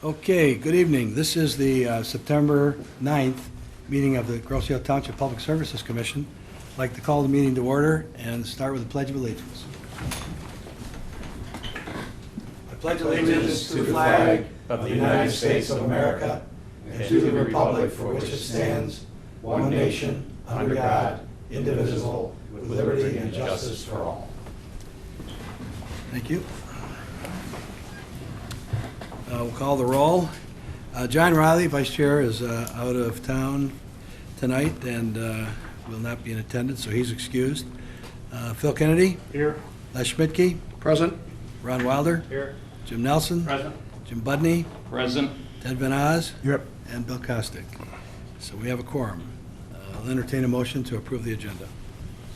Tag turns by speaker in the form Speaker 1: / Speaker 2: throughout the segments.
Speaker 1: Okay, good evening. This is the September 9th meeting of the Grosse Ile Township Public Services Commission. I'd like to call the meeting to order and start with the Pledge of Allegiance. I pledge allegiance to the flag of the United States of America and to the republic for which it stands, one nation, under God, indivisible, with liberty and justice for all. Thank you. We'll call the roll. John Riley, Vice Chair, is out of town tonight and will not be in attendance, so he's excused. Phil Kennedy?
Speaker 2: Here.
Speaker 1: Les Schmidtke?
Speaker 2: Present.
Speaker 1: Ron Wilder?
Speaker 2: Here.
Speaker 1: Jim Nelson?
Speaker 2: Present.
Speaker 1: Jim Budney?
Speaker 2: Present.
Speaker 1: Ted Van Oz?
Speaker 2: Yep.
Speaker 1: And Bill Kostick. So we have a quorum. I'll entertain a motion to approve the agenda.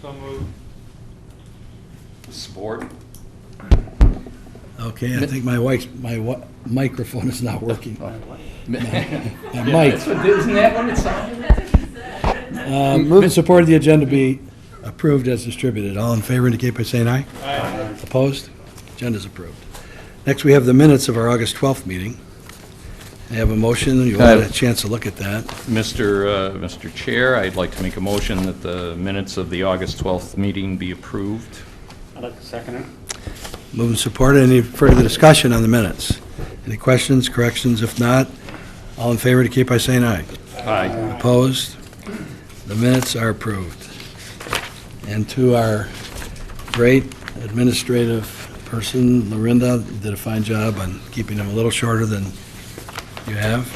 Speaker 2: So moved. Support.
Speaker 1: Okay, I think my microphone is not working. My mic.
Speaker 3: Isn't that what it sounded?
Speaker 1: Move and support the agenda be approved as distributed. All in favor indicate by saying aye.
Speaker 2: Aye.
Speaker 1: Opposed? Agenda is approved. Next, we have the minutes of our August 12th meeting. I have a motion. You all had a chance to look at that.
Speaker 3: Mr. Chair, I'd like to make a motion that the minutes of the August 12th meeting be approved.
Speaker 2: I'd like to second it.
Speaker 1: Move and support. Any further discussion on the minutes? Any questions, corrections? If not, all in favor indicate by saying aye.
Speaker 3: Aye.
Speaker 1: Opposed? The minutes are approved. And to our great administrative person, Lorinda, you did a fine job on keeping them a little shorter than you have.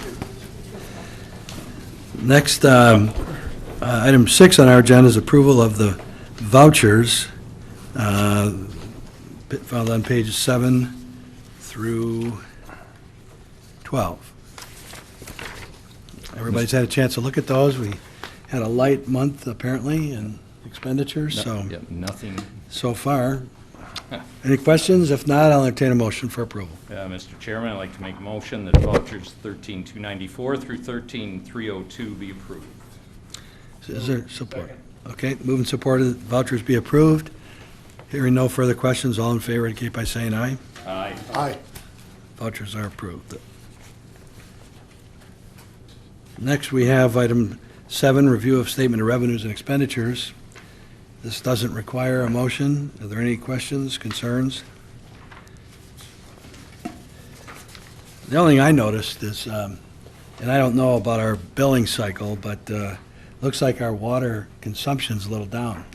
Speaker 1: Next, item 6 on our agenda is approval of the vouchers found on pages 7 through 12. Everybody's had a chance to look at those. We had a light month, apparently, in expenditures, so
Speaker 3: Yeah, nothing.
Speaker 1: so far. Any questions? If not, I'll entertain a motion for approval.
Speaker 3: Mr. Chairman, I'd like to make a motion that vouchers 13,294 through 13,302 be approved.
Speaker 1: Is there support? Okay, move and support that vouchers be approved. Hearing no further questions, all in favor indicate by saying aye.
Speaker 3: Aye.
Speaker 1: Aye. Vouchers are approved. Next, we have item 7, review of statement of revenues and expenditures. This doesn't require a motion. Are there any questions, concerns? The only thing I noticed is, and I don't know about our billing cycle, but looks like our water consumption's a little down.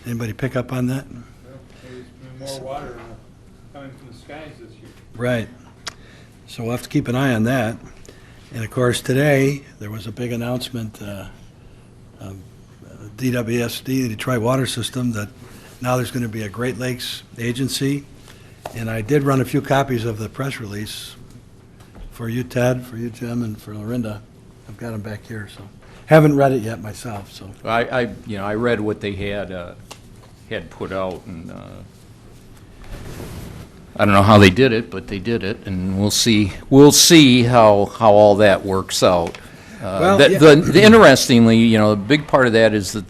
Speaker 1: Anybody pick up on that?
Speaker 2: Well, there's been more water coming from the skies this year.
Speaker 1: Right. So we'll have to keep an eye on that. And of course, today, there was a big announcement, DWSD, the Detroit Water System, that now there's going to be a Great Lakes agency. And I did run a few copies of the press release for you, Ted, for you, Jim, and for Lorinda. I've got them back here, so. Haven't read it yet myself, so.
Speaker 3: I read what they had put out, and I don't know how they did it, but they did it, and we'll see how all that works out. Interestingly, the big part of that is that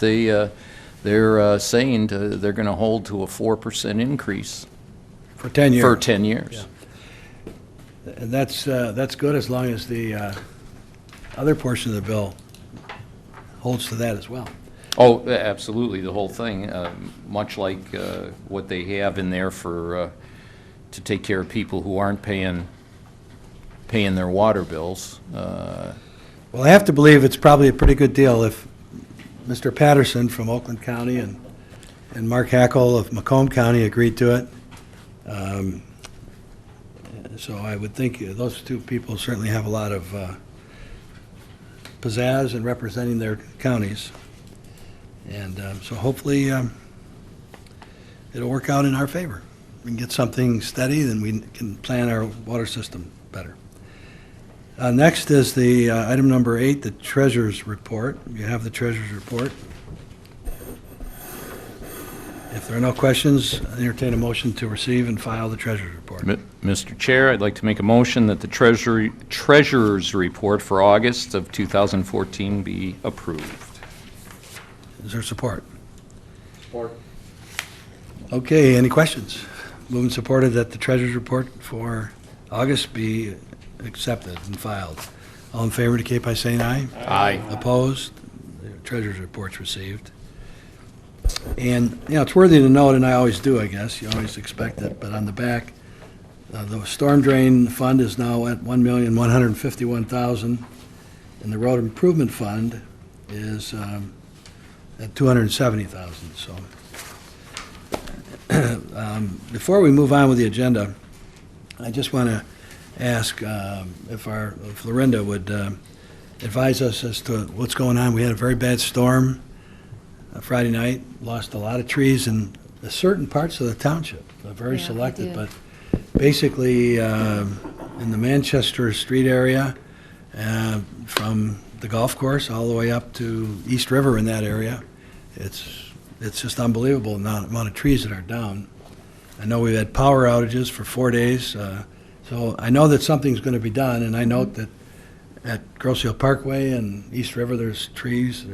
Speaker 3: they're saying they're going to hold to a 4% increase
Speaker 1: For 10 years.
Speaker 3: for 10 years.
Speaker 1: Yeah. And that's good as long as the other portion of the bill holds to that as well.
Speaker 3: Oh, absolutely, the whole thing, much like what they have in there for, to take care of people who aren't paying their water bills.
Speaker 1: Well, I have to believe it's probably a pretty good deal if Mr. Patterson from Oakland County and Mark Hackle of Macomb County agreed to it. So I would think those two people certainly have a lot of pizzazz in representing their counties. And so hopefully it'll work out in our favor. We can get something steady, then we can plan our water system better. Next is the item number 8, the treasurer's report. You have the treasurer's report. If there are no questions, I entertain a motion to receive and file the treasurer's report.
Speaker 3: Mr. Chair, I'd like to make a motion that the treasurer's report for August of 2014 be approved.
Speaker 1: Is there support?
Speaker 2: Support.
Speaker 1: Okay, any questions? Moved and supported that the treasurer's report for August be accepted and filed. All in favor indicate by saying aye.
Speaker 3: Aye.
Speaker 1: Opposed? The treasurer's report's received. And, it's worthy to note, and I always do, I guess, you always expect it, but on the back, the storm drain fund is now at $1,151,000, and the road improvement fund is at $270,000, so. Before we move on with the agenda, I just want to ask if Lorinda would advise us as to what's going on. We had a very bad storm Friday night, lost a lot of trees in certain parts of the township, very
Speaker 4: Yeah, we
Speaker 1: selected,
Speaker 4: did.
Speaker 1: but basically in the Manchester Street area, from the golf course all the way up to East River in that area, it's just unbelievable the amount of trees that are down. I know we've had power outages for 4 days, so I know that something's going to be done, and I note that at Grosse Hill Parkway and East River, there's trees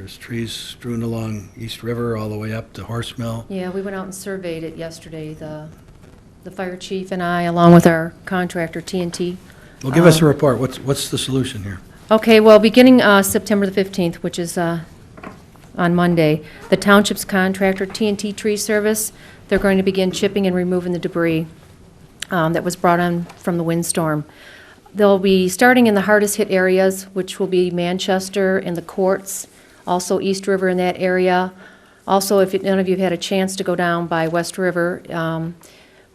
Speaker 1: strewn along East River all the way up to Horse Mill.
Speaker 4: Yeah, we went out and surveyed it yesterday, the fire chief and I, along with our contractor, TNT.
Speaker 1: Well, give us a report. What's the solution here?
Speaker 4: Okay, well, beginning September the 15th, which is on Monday, the township's contractor, TNT Tree Service, they're going to begin chipping and removing the debris that was brought on from the windstorm. They'll be starting in the hardest hit areas, which will be Manchester and the courts, also East River in that area. Also, if none of you have had a chance to go down by West River,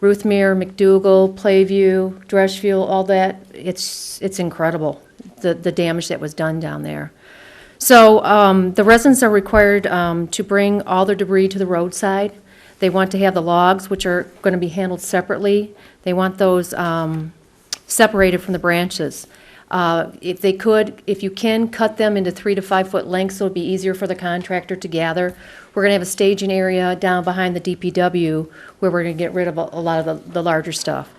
Speaker 4: Ruthmere, McDougal, Playview, Dreshfield, all that, it's incredible, the damage that was done down there. So the residents are required to bring all their debris to the roadside. They want to have the logs, which are going to be handled separately. They want those separated from the branches. If you can, cut them into 3 to 5 foot lengths so it'll be easier for the contractor to gather. We're going to have a staging area down behind the DPW where we're going to get rid of a lot of the larger stuff.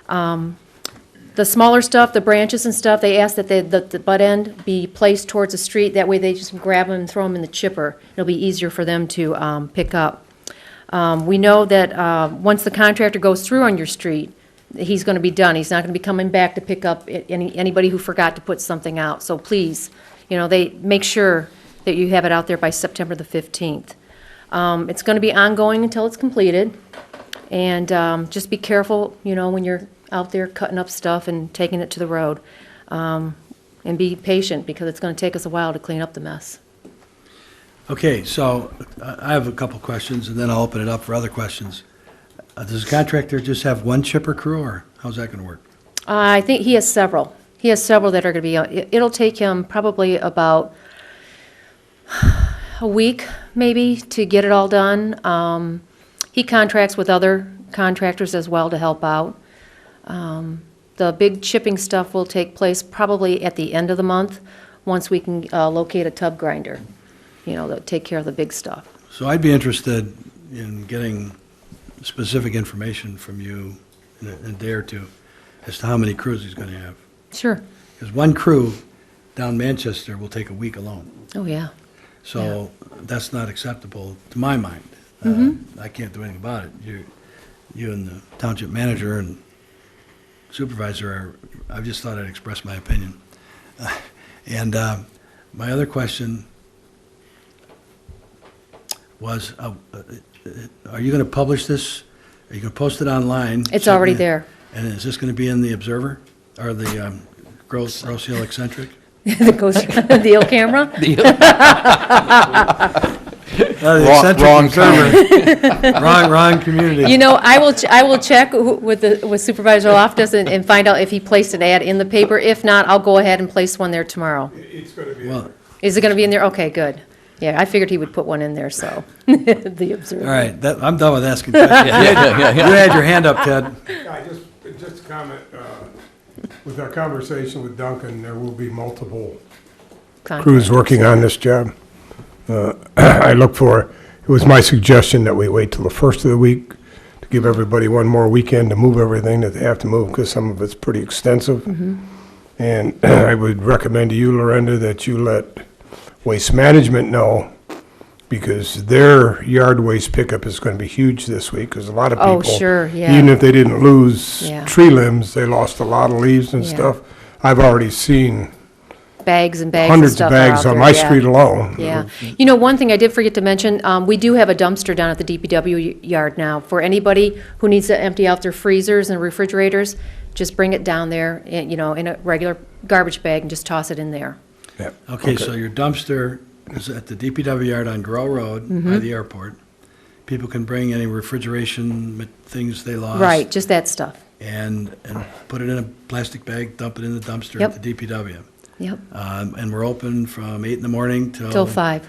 Speaker 4: The smaller stuff, the branches and stuff, they ask that the butt end be placed towards the street. That way they just grab them and throw them in the chipper. It'll be easier for them to pick up. We know that once the contractor goes through on your street, he's going to be done. He's not going to be coming back to pick up anybody who forgot to put something out. So please, they make sure that you have it out there by September the 15th. It's going to be ongoing until it's completed. And just be careful, when you're out there cutting up stuff and taking it to the road. And be patient, because it's going to take us a while to clean up the mess.
Speaker 1: Okay, so I have a couple questions, and then I'll open it up for other questions. Does the contractor just have one chipper crew, or how's that going to work?
Speaker 4: I think he has several. He has several that are going to be, it'll take him probably about a week, maybe, to get it all done. He contracts with other contractors as well to help out. The big chipping stuff will take place probably at the end of the month, once we can locate a tub grinder, that take care of the big stuff.
Speaker 1: So I'd be interested in getting specific information from you in a day or two as to how many crews he's going to have.
Speaker 4: Sure.
Speaker 1: Because one crew down Manchester will take a week alone.
Speaker 4: Oh, yeah.
Speaker 1: So that's not acceptable to my mind. I can't do anything about it. You and the township manager and supervisor I just thought I'd express my opinion. And my other question was, are you going to publish this? Are you going to post it online?
Speaker 4: It's already there.
Speaker 1: And is this going to be in the Observer or the Grosse Hill Eccentric?
Speaker 4: The old camera?
Speaker 1: The Eccentric
Speaker 3: Wrong
Speaker 1: Observer. Wrong community.
Speaker 4: I will check with Supervisor Loftus and find out if he placed an ad in the paper. If not, I'll go ahead and place one there tomorrow.
Speaker 2: It's going to be.
Speaker 1: Well,
Speaker 4: Is it going to be in there? Okay, good. Yeah, I figured he would put one in there, so, the Observer.
Speaker 1: all right, I'm done with asking questions. You had your hand up, Ted.
Speaker 5: Just a comment, with our conversation with Duncan, there will be multiple crews working on this job. It was my suggestion that we wait till the first of the week to give everybody one more weekend to move everything that they have to move, because some of it's pretty extensive. And I would recommend to you, Lorinda, that you let Waste Management know, because their yard waste pickup is going to be huge this week, because a lot of people.
Speaker 4: Oh, sure, yeah.
Speaker 5: Even if they didn't lose
Speaker 4: Yeah.
Speaker 5: tree limbs, they lost a lot of leaves and
Speaker 4: Yeah.
Speaker 5: stuff. I've already seen
Speaker 4: Bags and bags of
Speaker 5: hundreds
Speaker 4: stuff
Speaker 5: of
Speaker 4: are out
Speaker 5: bags on
Speaker 4: there,
Speaker 5: my
Speaker 4: yeah.
Speaker 5: street alone.
Speaker 4: Yeah. You know, one thing I did forget to mention, we do have a dumpster down at the DPW yard now. For anybody who needs to empty out their freezers and refrigerators, just bring it down there, in a regular garbage bag and just toss it in there.
Speaker 5: Yeah.
Speaker 1: Okay, so your dumpster is at the DPW yard on Grow Road by the airport. People can bring any refrigeration things they lost.
Speaker 4: Right, just that stuff.
Speaker 1: And put it in a plastic bag, dump it in the dumpster
Speaker 4: Yep.
Speaker 1: at the DPW.
Speaker 4: Yep,
Speaker 1: And we're open from 8 in the morning
Speaker 4: till 5,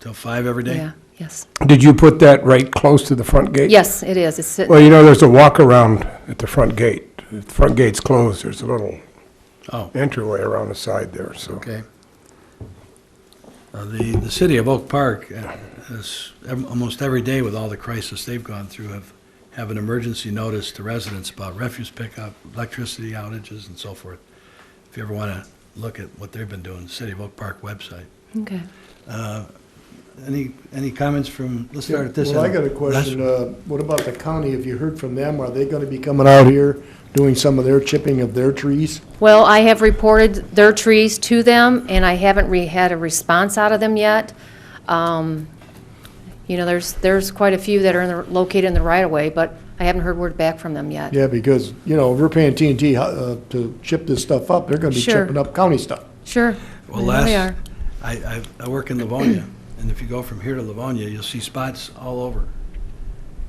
Speaker 1: till 5 every day?
Speaker 4: yeah, yes.
Speaker 5: Did you put that right close to the front gate?
Speaker 4: Yes, it is, it's sitting,
Speaker 5: Well, there's a walk-around at the front gate. If the front gate's closed, there's a little
Speaker 1: Oh,
Speaker 5: entryway around the side there, so.
Speaker 1: okay. The city of Oak Park is almost every day with all the crisis they've gone through have an emergency notice to residents about refuse pickup, electricity outages, and so forth. If you ever want to look at what they've been doing, the City of Oak Park website.
Speaker 4: okay.
Speaker 1: Any comments from, let's start at this end.
Speaker 6: Well, I got a question. What about the county? Have you heard from them? Are they going to be coming out here doing some of their chipping of their trees?
Speaker 4: Well, I have reported their trees to them, and I haven't had a response out of them yet. There's quite a few that are located in the right-of-way, but I haven't heard word back from them yet.
Speaker 6: Yeah, because, if we're paying TNT to chip this stuff up, they're going to be
Speaker 4: Sure.
Speaker 6: chipping up county stuff.
Speaker 4: Sure,
Speaker 1: Well,
Speaker 4: I know they are.
Speaker 1: I work in Livonia, and if you go from here to Livonia, you'll see spots all over.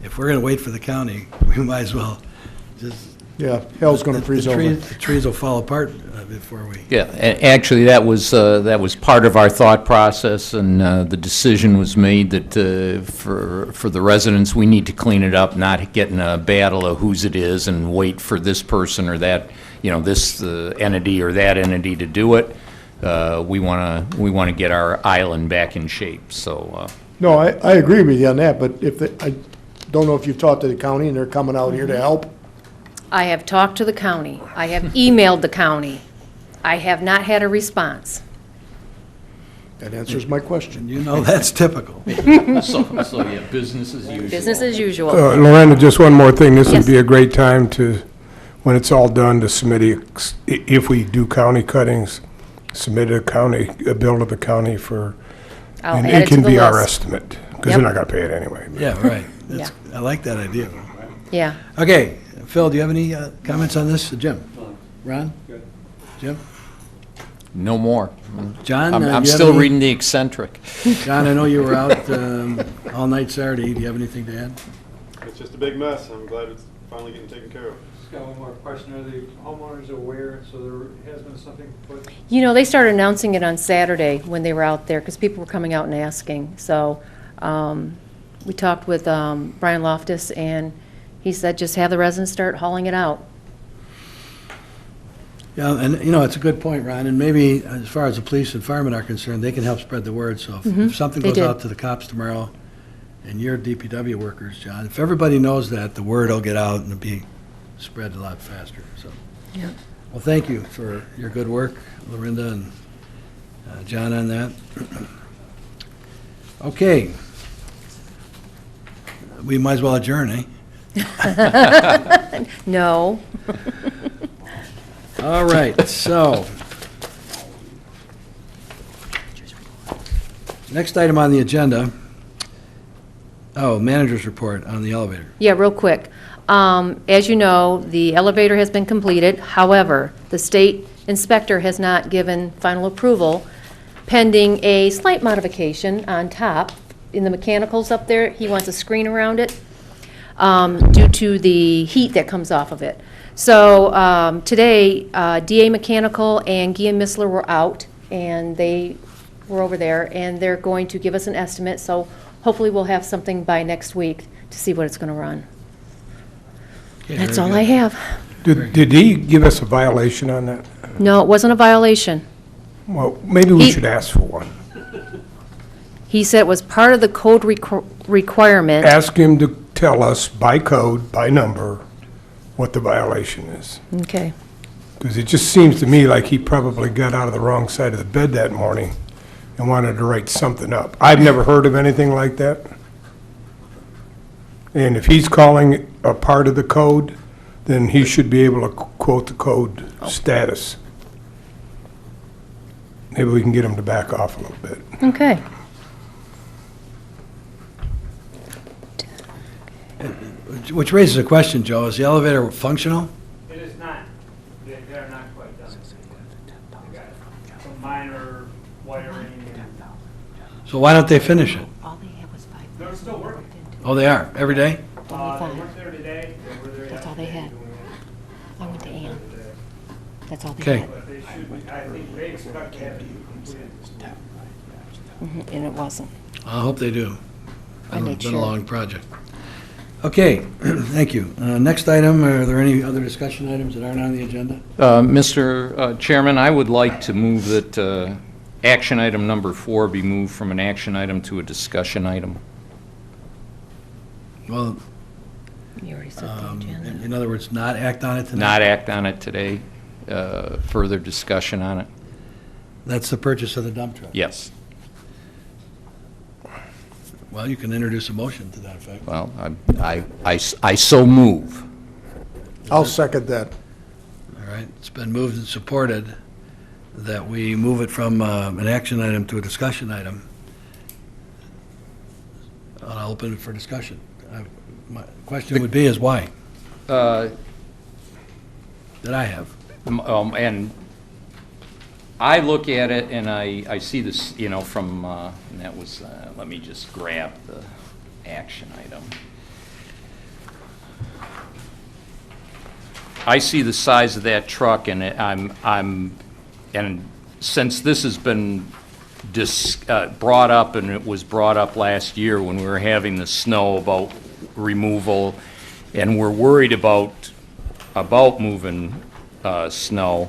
Speaker 1: If we're going to wait for the county, we might as well just.
Speaker 6: Yeah, hell's going to freeze over.
Speaker 1: The trees will fall apart before we.
Speaker 3: Yeah, actually, that was part of our thought process, and the decision was made that for the residents, we need to clean it up, not get in a battle of whose it is and wait for this person or that, this entity or that entity to do it. We want to get our island back in shape, so.
Speaker 6: No, I agree with you on that, but I don't know if you've talked to the county and they're coming out here to help.
Speaker 4: I have talked to the county. I have emailed the county. I have not had a response.
Speaker 6: That answers my question.
Speaker 1: That's typical.
Speaker 3: So yeah, business as usual.
Speaker 4: Business as usual.
Speaker 5: Lorenda, just one more thing. This
Speaker 4: Yes.
Speaker 5: would be a great time to, when it's all done, to submit, if we do county cuttings, submit a bill to the county for,
Speaker 4: I'll
Speaker 5: and
Speaker 4: add
Speaker 5: it
Speaker 4: it to
Speaker 5: can
Speaker 4: the
Speaker 5: be our
Speaker 4: list.
Speaker 5: estimate, because
Speaker 4: Yep.
Speaker 5: they're not going to pay it anyway.
Speaker 1: Yeah, right.
Speaker 4: Yeah.
Speaker 1: I like that idea.
Speaker 4: Yeah.
Speaker 1: Okay, Phil, do you have any comments on this? Jim? Ron?
Speaker 2: Good.
Speaker 1: Jim?
Speaker 3: No more.
Speaker 1: John?
Speaker 3: I'm
Speaker 1: do you have
Speaker 3: still
Speaker 1: any-
Speaker 3: reading The Eccentric.
Speaker 1: John, I know you were out all night Saturday. Do you have anything to add?
Speaker 7: It's just a big mess. I'm glad it's finally getting taken care of.
Speaker 2: Just got one more question. Are the homeowners aware, so there has been something put?
Speaker 4: They started announcing it on Saturday when they were out there, because people were coming out and asking. So we talked with Brian Loftus, and he said just have the residents start hauling it out.
Speaker 1: Yeah, and, it's a good point, Ron, and maybe as far as the police and firemen are concerned, they can help spread the word. So if something
Speaker 4: they
Speaker 1: goes
Speaker 4: did.
Speaker 1: out to the cops tomorrow, and you're DPW workers, John, if everybody knows that, the word will get out and it'll be spread a lot faster, so.
Speaker 4: Yeah.
Speaker 1: Well, thank you for your good work, Lorinda and John, on that. Okay. We might as well adjourn, eh?
Speaker 4: No.
Speaker 1: All right, so. Next item on the agenda, manager's report on the elevator.
Speaker 4: Yeah, real quick. As you know, the elevator has been completed. However, the state inspector has not given final approval pending a slight modification on top. In the mechanicals up there, he wants a screen around it due to the heat that comes off of it. So today, DA Mechanical and Guillaume Missler were out, and they were over there, and they're going to give us an estimate. So hopefully we'll have something by next week to see what it's going to run.
Speaker 1: Okay,
Speaker 4: That's
Speaker 1: very
Speaker 4: all I
Speaker 1: good.
Speaker 4: have.
Speaker 5: Did he give us a violation on that?
Speaker 4: No, it wasn't a violation.
Speaker 5: Well, maybe we
Speaker 4: He-
Speaker 5: should ask for one.
Speaker 4: He said it was part of the code requirement.
Speaker 5: Ask him to tell us by code, by number, what the violation is.
Speaker 4: Okay.
Speaker 5: Because it just seems to me like he probably got out of the wrong side of the bed that morning and wanted to write something up. I've never heard of anything like that. And if he's calling it a part of the code, then he should be able to quote the code status. maybe we can get them to back off a little bit.
Speaker 4: Okay.
Speaker 1: Which raises a question, Joe. Is the elevator functional?
Speaker 2: It is not. They're not quite done. They got some minor wiring and
Speaker 1: So why don't they finish it?
Speaker 8: All they had was 5.
Speaker 2: they're still working.
Speaker 1: Oh, they are, every day?
Speaker 2: They
Speaker 8: Only
Speaker 2: weren't there today. They were there
Speaker 8: That's all they
Speaker 2: yesterday
Speaker 8: had.
Speaker 2: doing it
Speaker 8: I went to Ann.
Speaker 2: today.
Speaker 8: That's all they
Speaker 1: Okay.
Speaker 8: had.
Speaker 2: But they should, I think they expect to have it completed this week.
Speaker 8: And it wasn't.
Speaker 1: I hope they do.
Speaker 8: I made
Speaker 1: It's been a
Speaker 8: sure.
Speaker 1: long project. Okay, thank you. Next item, are there any other discussion items that aren't on the agenda?
Speaker 3: Mr. Chairman, I would like to move that action item number 4 be moved from an action item to a discussion item.
Speaker 1: Well,
Speaker 8: You already set the agenda.
Speaker 1: in other words, not act on it tonight?
Speaker 3: Not act on it today, further discussion on it.
Speaker 1: That's the purchase of the dump truck?
Speaker 3: Yes.
Speaker 1: Well, you can introduce a motion to that effect.
Speaker 3: Well, I so move.
Speaker 6: I'll second that.
Speaker 1: All right, it's been moved and supported that we move it from an action item to a discussion item. I'll open it for discussion. My question would be is why? That I have.
Speaker 3: And I look at it and I see this, you know, from, and that was, let me just grab the action item. I see the size of that truck and and since this has been brought up, and it was brought up last year when we were having the snow about removal, and we're worried about moving snow.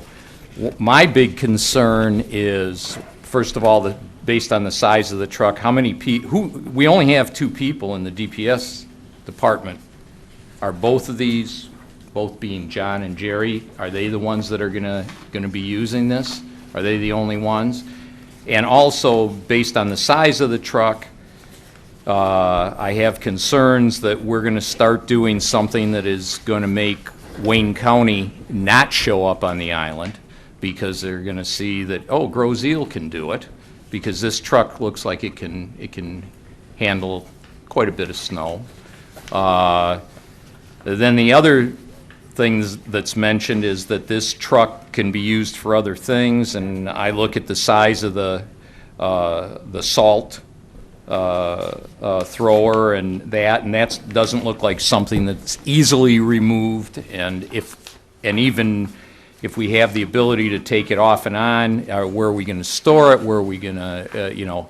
Speaker 3: My big concern is, first of all, based on the size of the truck, how many we only have 2 people in the DPS department. Are both of these, both being John and Jerry, are they the ones that are gonna be using this? Are they the only ones? And also, based on the size of the truck, I have concerns that we're gonna start doing something that is gonna make Wayne County not show up on the island, because they're gonna see that, oh, Grosse Ile can do it, because this truck looks like it can handle quite a bit of snow. Then the other things that's mentioned is that this truck can be used for other things, and I look at the size of the salt thrower and that doesn't look like something that's easily removed, and even if we have the ability to take it off and on, where are we going to store it, where are we going to,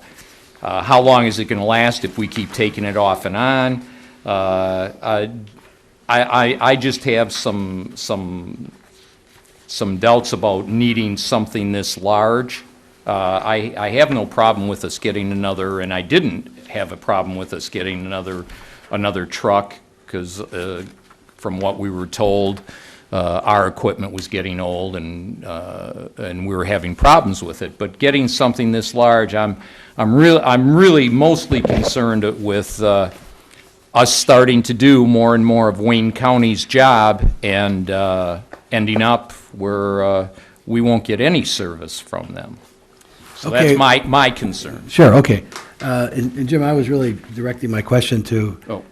Speaker 3: how long is it going to last if we keep taking it off and on? I just have some doubts about needing something this large. I have no problem with us getting another, and I didn't have a problem with us getting another truck, because from what we were told, our equipment was getting old and we were having problems with it. But getting something this large, I'm really mostly concerned with us starting to do more and more of Wayne County's job and ending up where we won't get any service from them. So
Speaker 1: Okay.
Speaker 3: that's my concern.
Speaker 1: Sure, okay. And Jim, I was really directing my question to,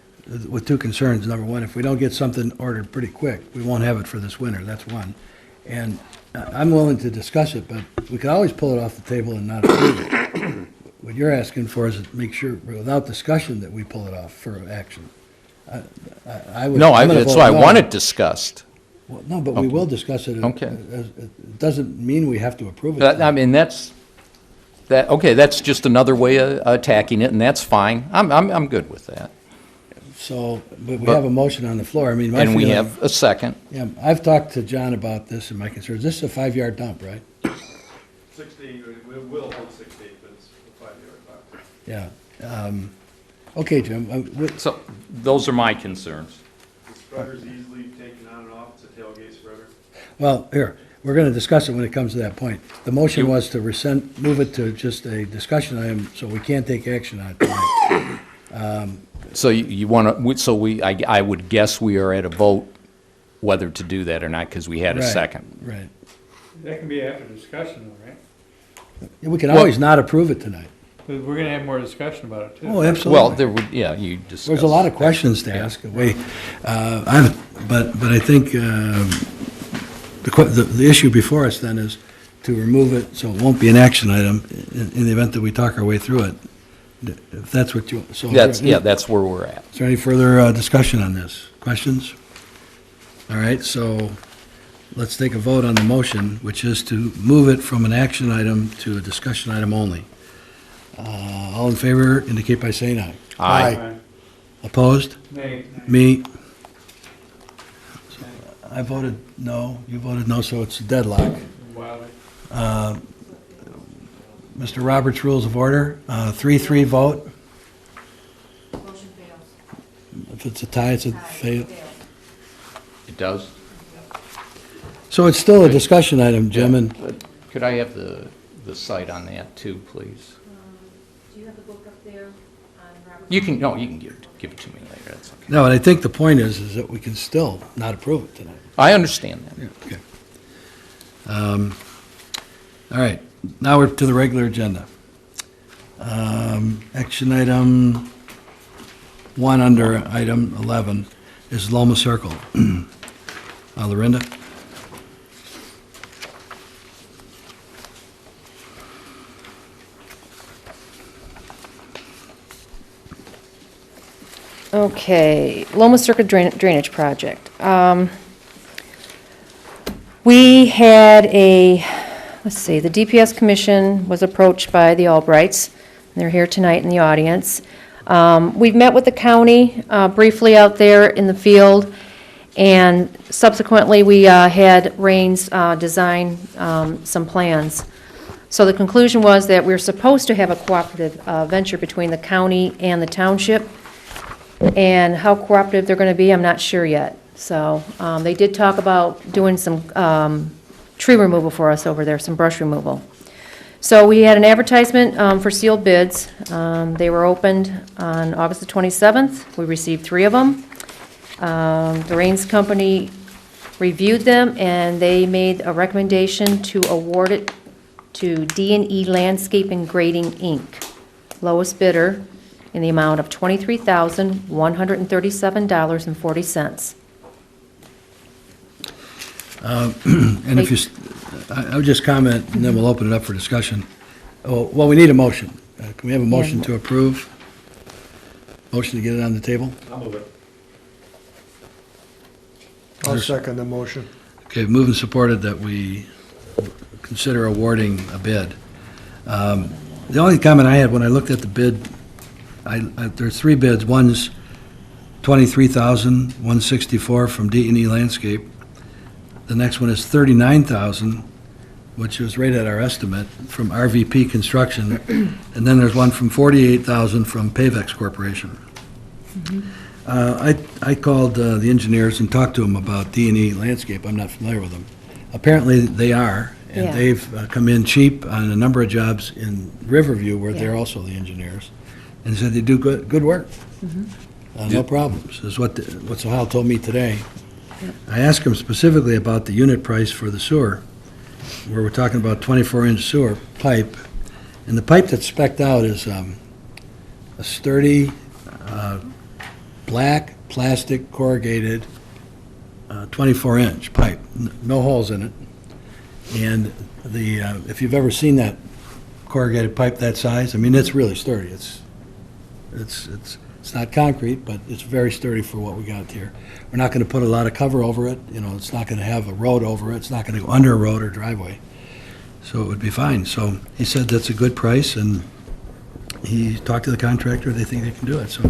Speaker 1: with 2 concerns. Number one, if we don't get something ordered pretty quick, we won't have it for this winter, that's one. And I'm willing to discuss it, but we could always pull it off the table and not approve it. What you're asking for is to make sure, without discussion, that we pull it off for action. I would.
Speaker 3: No,
Speaker 1: I'm gonna
Speaker 3: that's
Speaker 1: vote
Speaker 3: why I
Speaker 1: no.
Speaker 3: want it discussed.
Speaker 1: Well, no, but we will discuss it.
Speaker 3: Okay.
Speaker 1: It doesn't mean we have to approve it.
Speaker 3: I mean, that's just another way of attacking it, and that's fine. I'm good with that.
Speaker 1: So, but we have a motion on the floor. I mean, my
Speaker 3: And we
Speaker 1: feeling-
Speaker 3: have a second.
Speaker 1: Yeah, I've talked to John about this and my concerns. This is a 5-yard dump, right?
Speaker 7: 60, it will hold 60, but it's a 5-yard box.
Speaker 1: Yeah. Okay, Jim,
Speaker 3: So those are my concerns.
Speaker 7: The spreader's easily taken on and off, it's a tailgate spreader.
Speaker 1: well, here, we're going to discuss it when it comes to that point. The motion was to move it to just a discussion item, so we can't take action on it tonight.
Speaker 3: So you want to, I would guess we are at a vote whether to do that or not, because we had a
Speaker 1: Right,
Speaker 3: second.
Speaker 1: Right.
Speaker 2: That can be after discussion, though, right?
Speaker 1: We can always not approve it tonight.
Speaker 2: But we're gonna have more discussion about it, too.
Speaker 1: Oh, absolutely.
Speaker 3: Well, there would, yeah, you discussed.
Speaker 1: There's a lot of questions to ask. But I think the issue before us then is to remove it so it won't be an action item in the event that we talk our way through it. If that's what you, so.
Speaker 3: That's where we're at.
Speaker 1: Is there any further discussion on this? Questions? All right, so let's take a vote on the motion, which is to move it from an action item to a discussion item only. All in favor indicate by saying aye.
Speaker 6: Aye.
Speaker 1: Opposed?
Speaker 2: Nay.
Speaker 1: Me? I voted no, you voted no, so it's a deadlock.
Speaker 2: Wiley.
Speaker 1: Mr. Roberts, Rules of Order, 3-3 vote.
Speaker 4: Motion fails.
Speaker 1: If it's a tie, it's a fail.
Speaker 3: It does?
Speaker 1: So it's still a discussion item, Jim, and
Speaker 3: Could I have the site on that too, please?
Speaker 4: Do you have the book up there on Robert?
Speaker 3: You can give it to me later, that's okay.
Speaker 1: no, and I think the point is that we can still not approve it tonight.
Speaker 3: I understand that.
Speaker 1: Yeah, okay. All right, now we're to the regular agenda. Action item 1 under item 11 is Loma Circle. Lorinda?
Speaker 4: Okay, Loma Circle Drainage Project. We had let's see, the DPS Commission was approached by the Albrights. They're here tonight in the audience. We've met with the county briefly out there in the field, and subsequently, we had Raines design some plans. So the conclusion was that we're supposed to have a cooperative venture between the county and the township, and how cooperative they're going to be, I'm not sure yet. So they did talk about doing some tree removal for us over there, some brush removal. So we had an advertisement for sealed bids. They were opened on August the 27th. We received 3 of them. The Raines Company reviewed them, and they made a recommendation to award it to D&E Landscape Grading, Inc., lowest bidder, in the amount of $23,137.40.
Speaker 1: And if you, I would just comment, and then we'll open it up for discussion. Oh, well, we need a motion. Can we have a motion to approve? Motion to get it on the table?
Speaker 7: I'll move it.
Speaker 6: I'll second the motion.
Speaker 1: Okay, moved and supported that we consider awarding a bid. The only comment I had when I looked at the bid, there's 3 bids. One's $23,164 from D&E Landscape. The next one is $39,000, which was right at our estimate, from RVP Construction. And then there's one from $48,000 from Pavex Corporation. I called the engineers and talked to them about D&E Landscape. I'm not familiar with them. Apparently, they are, and
Speaker 4: Yeah.
Speaker 1: they've come in cheap on a number of jobs in Riverview, where they're also the engineers, and said they do good work. No problems, is what Sahal told me today. I asked him specifically about the unit price for the sewer, where we're talking about 24-inch sewer pipe, and the pipe that's spec'd out is a sturdy, black, plastic, corrugated, 24-inch pipe, no holes in it. And if you've ever seen that corrugated pipe that size, I mean, it's really sturdy. It's not concrete, but it's very sturdy for what we got here. We're not going to put a lot of cover over it. You know, it's not going to have a road over it. It's not going to go under a road or driveway. So it would be fine. So he said that's a good price, and he talked to the contractor. They think they can do it. So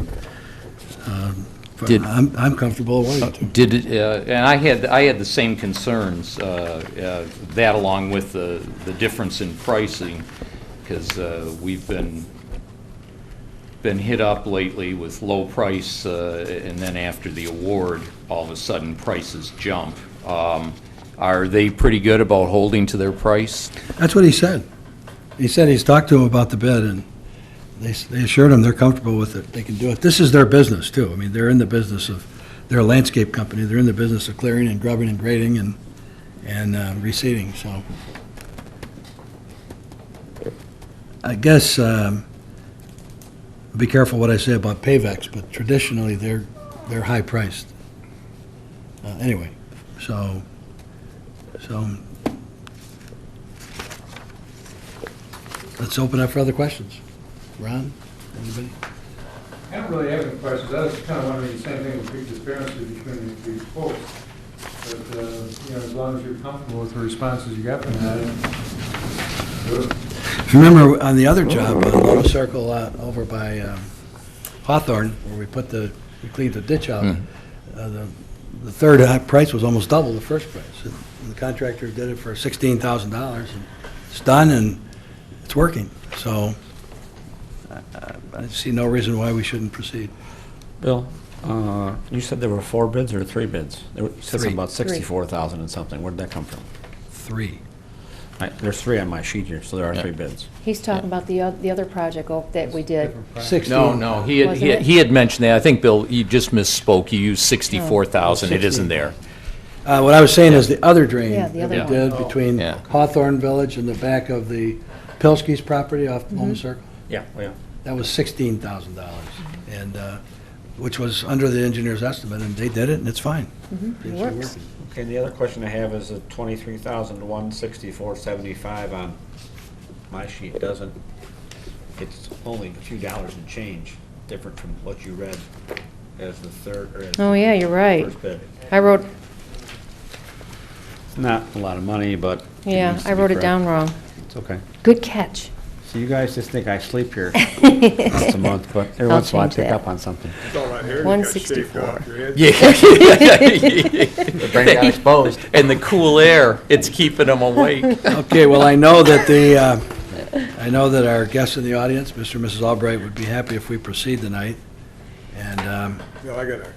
Speaker 1: I'm comfortable awarding it to him.
Speaker 3: Did it, and I had the same concerns, that along with the difference in pricing, because we've been hit up lately with low price, and then after the award, all of a sudden prices jump. Are they pretty good about holding to their price?
Speaker 1: That's what he said. He said he's talked to him about the bid, and they assured him they're comfortable with it. They can do it. This is their business, too. I mean, they're in the business of, they're a landscape company. They're in the business of clearing and grubbing and grading and reseeding, so. I guess, be careful what I say about Pavex, but traditionally, they're high-priced. Anyway, so, let's open up for other questions. Ron, anybody?
Speaker 9: I don't really have any questions. I was kind of wondering the same thing with big disparity between these quotes. But, as long as you're comfortable with the responses you got from that.
Speaker 1: If you remember on the other job, Loma Circle over by Hawthorne, where we cleaned the ditch out, the third price was almost double the first price. And the contractor did it for $16,000, and it's done, and it's working. So I see no reason why we shouldn't proceed.
Speaker 10: Bill, you said there were 4 bids or 3 bids? You said something about
Speaker 4: 3.
Speaker 10: 64,000 and something. Where did that come from?
Speaker 1: 3.
Speaker 10: There's 3 on my sheet here, so there are 3 bids.
Speaker 4: He's talking about the other project that we did.
Speaker 1: 16.
Speaker 3: No, he
Speaker 4: Wasn't it?
Speaker 3: had mentioned that. I think, Bill, you just misspoke. You used 64,000. It isn't there.
Speaker 1: What I was saying is the other drain
Speaker 4: Yeah, the
Speaker 1: that
Speaker 4: other
Speaker 1: we
Speaker 4: one.
Speaker 1: did between
Speaker 3: Yeah.
Speaker 1: Hawthorne Village and the back of the Pilski's property off Loma Circle,
Speaker 10: Yeah, yeah.
Speaker 1: that was $16,000, and, which was under the engineer's estimate, and they did it, and it's fine.
Speaker 4: It
Speaker 1: It's
Speaker 4: works.
Speaker 1: working.
Speaker 10: Okay, the other question I have is the 23,164.75 on my sheet doesn't, it's only a few dollars and change, different from what you read as the third, or as
Speaker 4: Oh, yeah, you're
Speaker 10: the
Speaker 4: right.
Speaker 10: first bid.
Speaker 4: I wrote,
Speaker 10: It's not a lot of money, but. it
Speaker 4: yeah,
Speaker 10: needs to
Speaker 4: I
Speaker 10: be
Speaker 4: wrote it
Speaker 10: correct.
Speaker 4: down wrong.
Speaker 10: It's okay.
Speaker 4: Good catch.
Speaker 10: So you guys just think I sleep here once a month, but every
Speaker 4: I'll
Speaker 10: once in a while I
Speaker 4: change
Speaker 10: pick
Speaker 4: that.
Speaker 10: up on something.
Speaker 6: That's all I hear. You got
Speaker 4: 164.
Speaker 6: shaved off your head.
Speaker 10: The brain got exposed.
Speaker 3: And the cool air, it's keeping them awake.
Speaker 1: Okay, well, I know that our guests in the audience, Mr. and Mrs. Albright, would be happy if we proceed tonight, and,
Speaker 5: Bill, I gotta,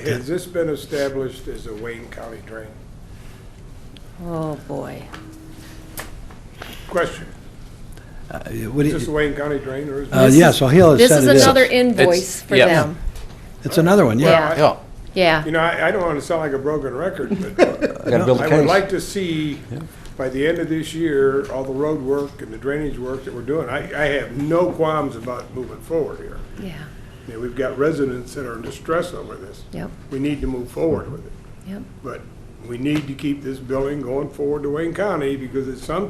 Speaker 5: has this been established as a Wayne County drain?
Speaker 4: Oh, boy.
Speaker 5: Question,
Speaker 1: what do
Speaker 5: is this a
Speaker 1: you,
Speaker 5: Wayne County drain, or is
Speaker 1: yeah, so he'll
Speaker 4: This
Speaker 1: set
Speaker 4: is
Speaker 1: it in.
Speaker 4: another invoice for
Speaker 3: yeah.
Speaker 4: them.
Speaker 1: It's another one, yeah.
Speaker 4: Yeah. Yeah.
Speaker 5: You know, I don't want to sound like a broken record, but
Speaker 10: Gotta build a
Speaker 5: I would
Speaker 10: case.
Speaker 5: like to see, by the end of this year, all the road work and the drainage work that we're doing. I have no qualms about moving forward here.
Speaker 4: Yeah.
Speaker 5: You know, we've got residents that are in distress over this.
Speaker 4: Yep.
Speaker 5: We need to move forward with it.
Speaker 4: Yep.
Speaker 5: But we need to keep this building going forward to Wayne County, because at some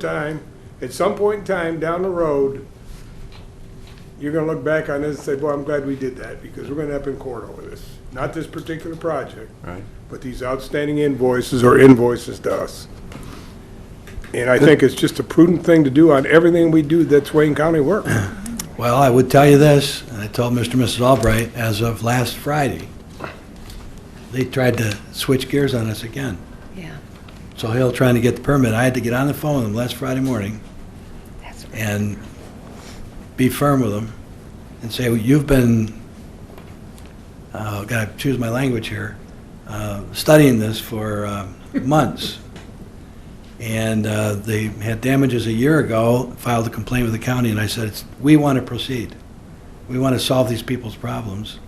Speaker 5: point in time down the road, you're gonna look back on this and say, boy, I'm glad we did that, because we're gonna end up in court over this. Not this particular project,
Speaker 10: Right.
Speaker 5: but these outstanding invoices or invoices to us. And I think it's just a prudent thing to do on everything we do that's Wayne County work.
Speaker 1: Well, I would tell you this, and I told Mr. and Mrs. Albright, as of last Friday, they tried to switch gears on us again.
Speaker 4: Yeah.
Speaker 1: So Hill trying to get the permit, I had to get on the phone with him last Friday morning
Speaker 4: That's right.
Speaker 1: and be firm with him and say, well, you've been, gotta choose my language here, studying this for months. And they had damages a year ago, filed a complaint with the county, and I said, we want to proceed. We want to solve these people's problems.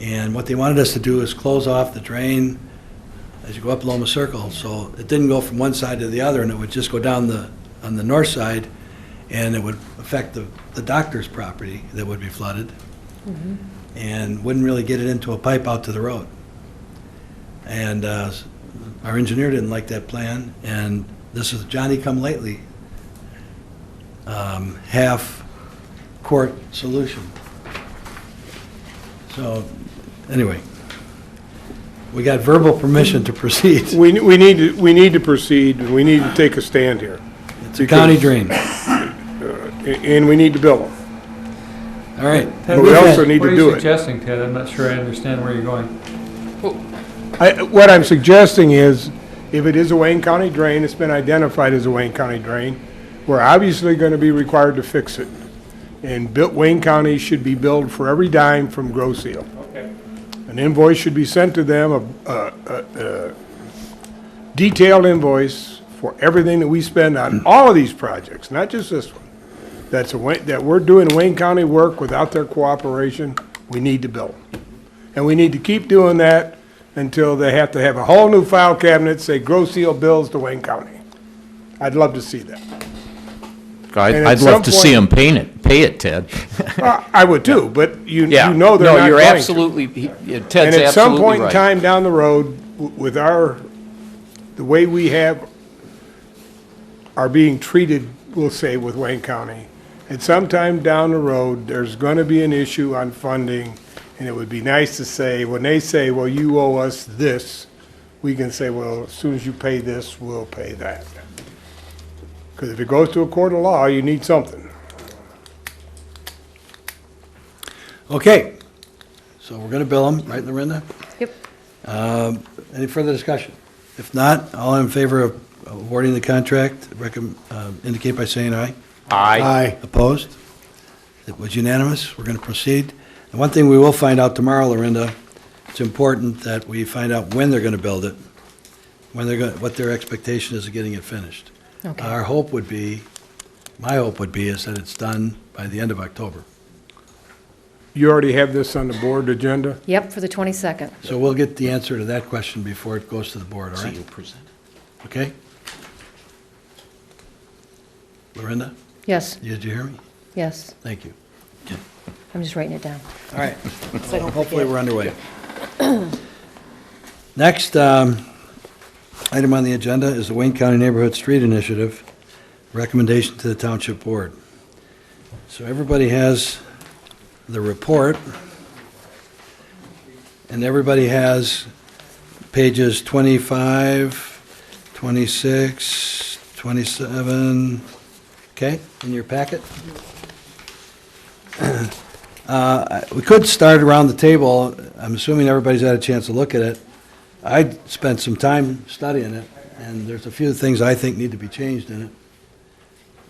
Speaker 1: And what they wanted us to do is close off the drain as you go up Loma Circle, so it didn't go from one side to the other, and it would just go down on the north side, and it would affect the doctor's property that would be flooded, and wouldn't really get it into a pipe out to the road. And our engineer didn't like that plan, and this is Johnny-come-lately half-court solution. So, anyway, we got verbal permission to proceed.
Speaker 5: We need to proceed, and we need to take a stand here.
Speaker 1: It's a county drain.
Speaker 5: And we need to build them.
Speaker 1: All right.
Speaker 5: But we also need
Speaker 9: What
Speaker 5: to
Speaker 9: are
Speaker 5: do
Speaker 9: you
Speaker 5: it.
Speaker 9: suggesting, Ted? I'm not sure I understand where you're going.
Speaker 5: What I'm suggesting is, if it is a Wayne County drain, it's been identified as a Wayne County drain, we're obviously going to be required to fix it. And Wayne County should be billed for every dime from Grosse Ile.
Speaker 9: Okay.
Speaker 5: An invoice should be sent to them, a detailed invoice for everything that we spend on all of these projects, not just this one. That we're doing Wayne County work without their cooperation, we need to bill them. And we need to keep doing that until they have to have a whole new file cabinet say Grosse Ile bills to Wayne County. I'd love to see that. at
Speaker 3: I'd
Speaker 5: some
Speaker 3: love to see
Speaker 5: point-
Speaker 3: them pay it, Ted.
Speaker 5: I would too, but you
Speaker 3: Yeah.
Speaker 5: know they're not
Speaker 3: No, you're
Speaker 5: going to.
Speaker 3: absolutely, Ted's
Speaker 5: And at some
Speaker 3: absolutely
Speaker 5: point in
Speaker 3: right.
Speaker 5: time down the road, with the way we are being treated, we'll say, with Wayne County, at some time down the road, there's going to be an issue on funding, and it would be nice to say, when they say, well, you owe us this, we can say, well, as soon as you pay this, we'll pay that. Because if it goes to a court of law, you need something.
Speaker 1: Okay, so we're going to bill them, right, Lorinda?
Speaker 4: Yep.
Speaker 1: Any further discussion? If not, all in favor of awarding the contract, indicate by saying aye.
Speaker 6: Aye.
Speaker 1: Opposed? It was unanimous. We're going to proceed. And one thing we will find out tomorrow, Lorinda, it's important that we find out when they're going to build it, what their expectation is of getting it finished.
Speaker 4: Okay.
Speaker 1: Our hope would be, my hope would be, is that it's done by the end of October.
Speaker 5: You already have this on the board agenda?
Speaker 4: Yep, for the 22nd.
Speaker 1: So we'll get the answer to that question before it goes to the board, all
Speaker 3: So
Speaker 1: right?
Speaker 3: you'll present.
Speaker 1: Okay? Lorinda,
Speaker 4: Yes,
Speaker 1: did you hear me?
Speaker 4: yes.
Speaker 1: Thank you.
Speaker 4: I'm just writing it down.
Speaker 1: All right.
Speaker 4: So I don't
Speaker 1: Hopefully,
Speaker 4: forget.
Speaker 1: we're underway. Next item on the agenda is the Wayne County Neighborhood Street Initiative, recommendation to the Township Board. So everybody has the report, and everybody has pages 25, 26, 27, okay, in your packet? We could start around the table. I'm assuming everybody's had a chance to look at it. I spent some time studying it, and there's a few things I think need to be changed in it.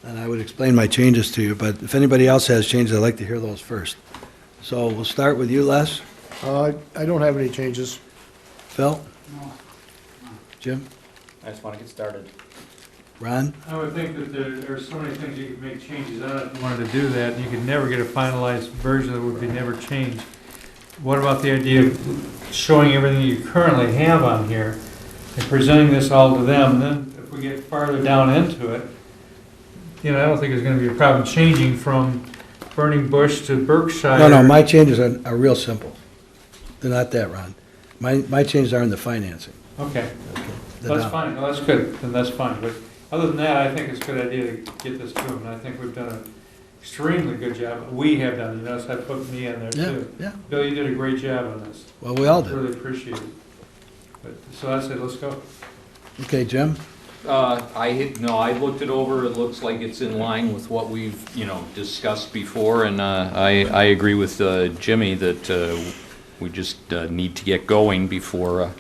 Speaker 1: And I would explain my changes to you, but if anybody else has changes, I'd like to hear those first. So we'll start with you, Les.
Speaker 6: I don't have any changes.
Speaker 1: Phil? Jim?
Speaker 10: I just want to get started.
Speaker 1: Ron?
Speaker 9: I would think that there are so many things you could make changes on if you wanted to do that, and you could never get a finalized version that would be never changed. What about the idea of showing everything you currently have on here and presenting this all to them? And then if we get farther down into it, I don't think there's gonna be a problem changing from Burning Bush to Berkshire.
Speaker 1: No, my changes are real simple. They're not that, Ron. My changes are in the financing.
Speaker 9: Okay,
Speaker 1: They're
Speaker 9: that's
Speaker 1: not-
Speaker 9: fine, well, that's good, then that's fine. But other than that, I think it's a good idea to get this to them, and I think we've done an extremely good job. We have done, you notice I put me in there
Speaker 1: Yeah,
Speaker 9: too.
Speaker 1: yeah.
Speaker 9: Bill, you did a great job on this.
Speaker 1: Well, we all did.
Speaker 9: Really appreciate it. But, so I said, let's go.
Speaker 1: Okay, Jim?
Speaker 3: I looked it over, it looks like it's in line with what we've, discussed before, and I agree with Jimmy that we just need to get going before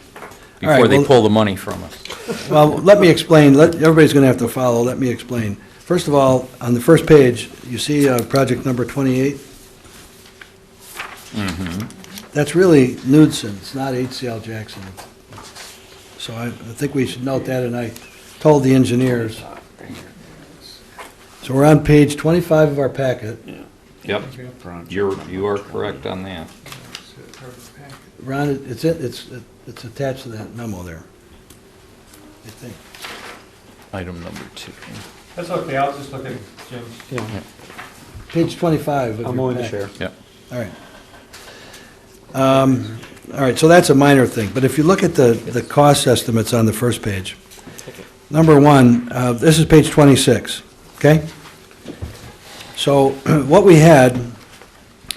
Speaker 1: right,
Speaker 3: they
Speaker 1: well-
Speaker 3: pull the money from us.
Speaker 1: Well, let me explain. Everybody's going to have to follow. Let me explain. First of all, on the first page, you see project number 28? That's really Knudsen. It's not HCL Jackson. So I think we should note that, and I told the engineers. So we're on page 25 of our packet.
Speaker 3: Yep, you are correct on that.
Speaker 1: Ron, it's attached to that memo there, I think.
Speaker 3: Item number 2.
Speaker 9: That's okay, I'll just look at Jim's.
Speaker 1: Page 25 of your packet.
Speaker 3: Yep.
Speaker 1: All right. All right, so that's a minor thing, but if you look at the cost estimates on the first page, number one, this is page 26, okay? So what we had,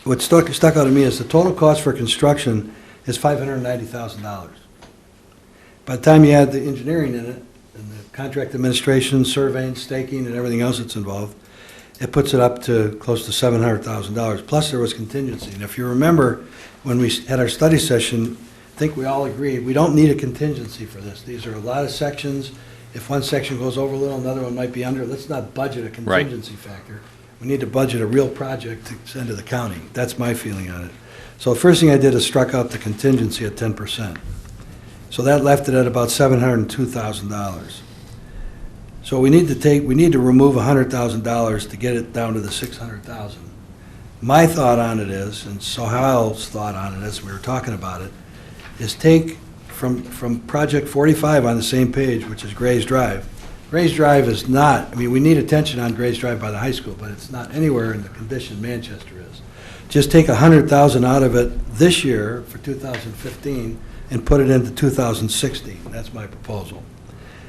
Speaker 1: what stuck out to me is the total cost for construction is $590,000. By the time you add the engineering in it, and the contract administration, surveying, staking, and everything else that's involved, it puts it up to close to $700,000, plus there was contingency. And if you remember, when we had our study session, I think we all agreed, we don't need a contingency for this. These are a lot of sections. If one section goes over a little, another one might be under. Let's not budget a contingency factor. We need to budget a real project to send to the county. That's my feeling on it. So the first thing I did is struck out the contingency at 10%. So that left it at about $702,000. So we need to remove $100,000 to get it down to the $600,000. My thought on it is, and so Hal's thought on it as we were talking about it, is take from project 45 on the same page, which is Gray's Drive, Grays Drive is not, I mean, we need attention on Grays Drive by the high school, but it's not anywhere in the condition Manchester is. Just take 100,000 out of it this year for 2015 and put it into 2016. That's my proposal.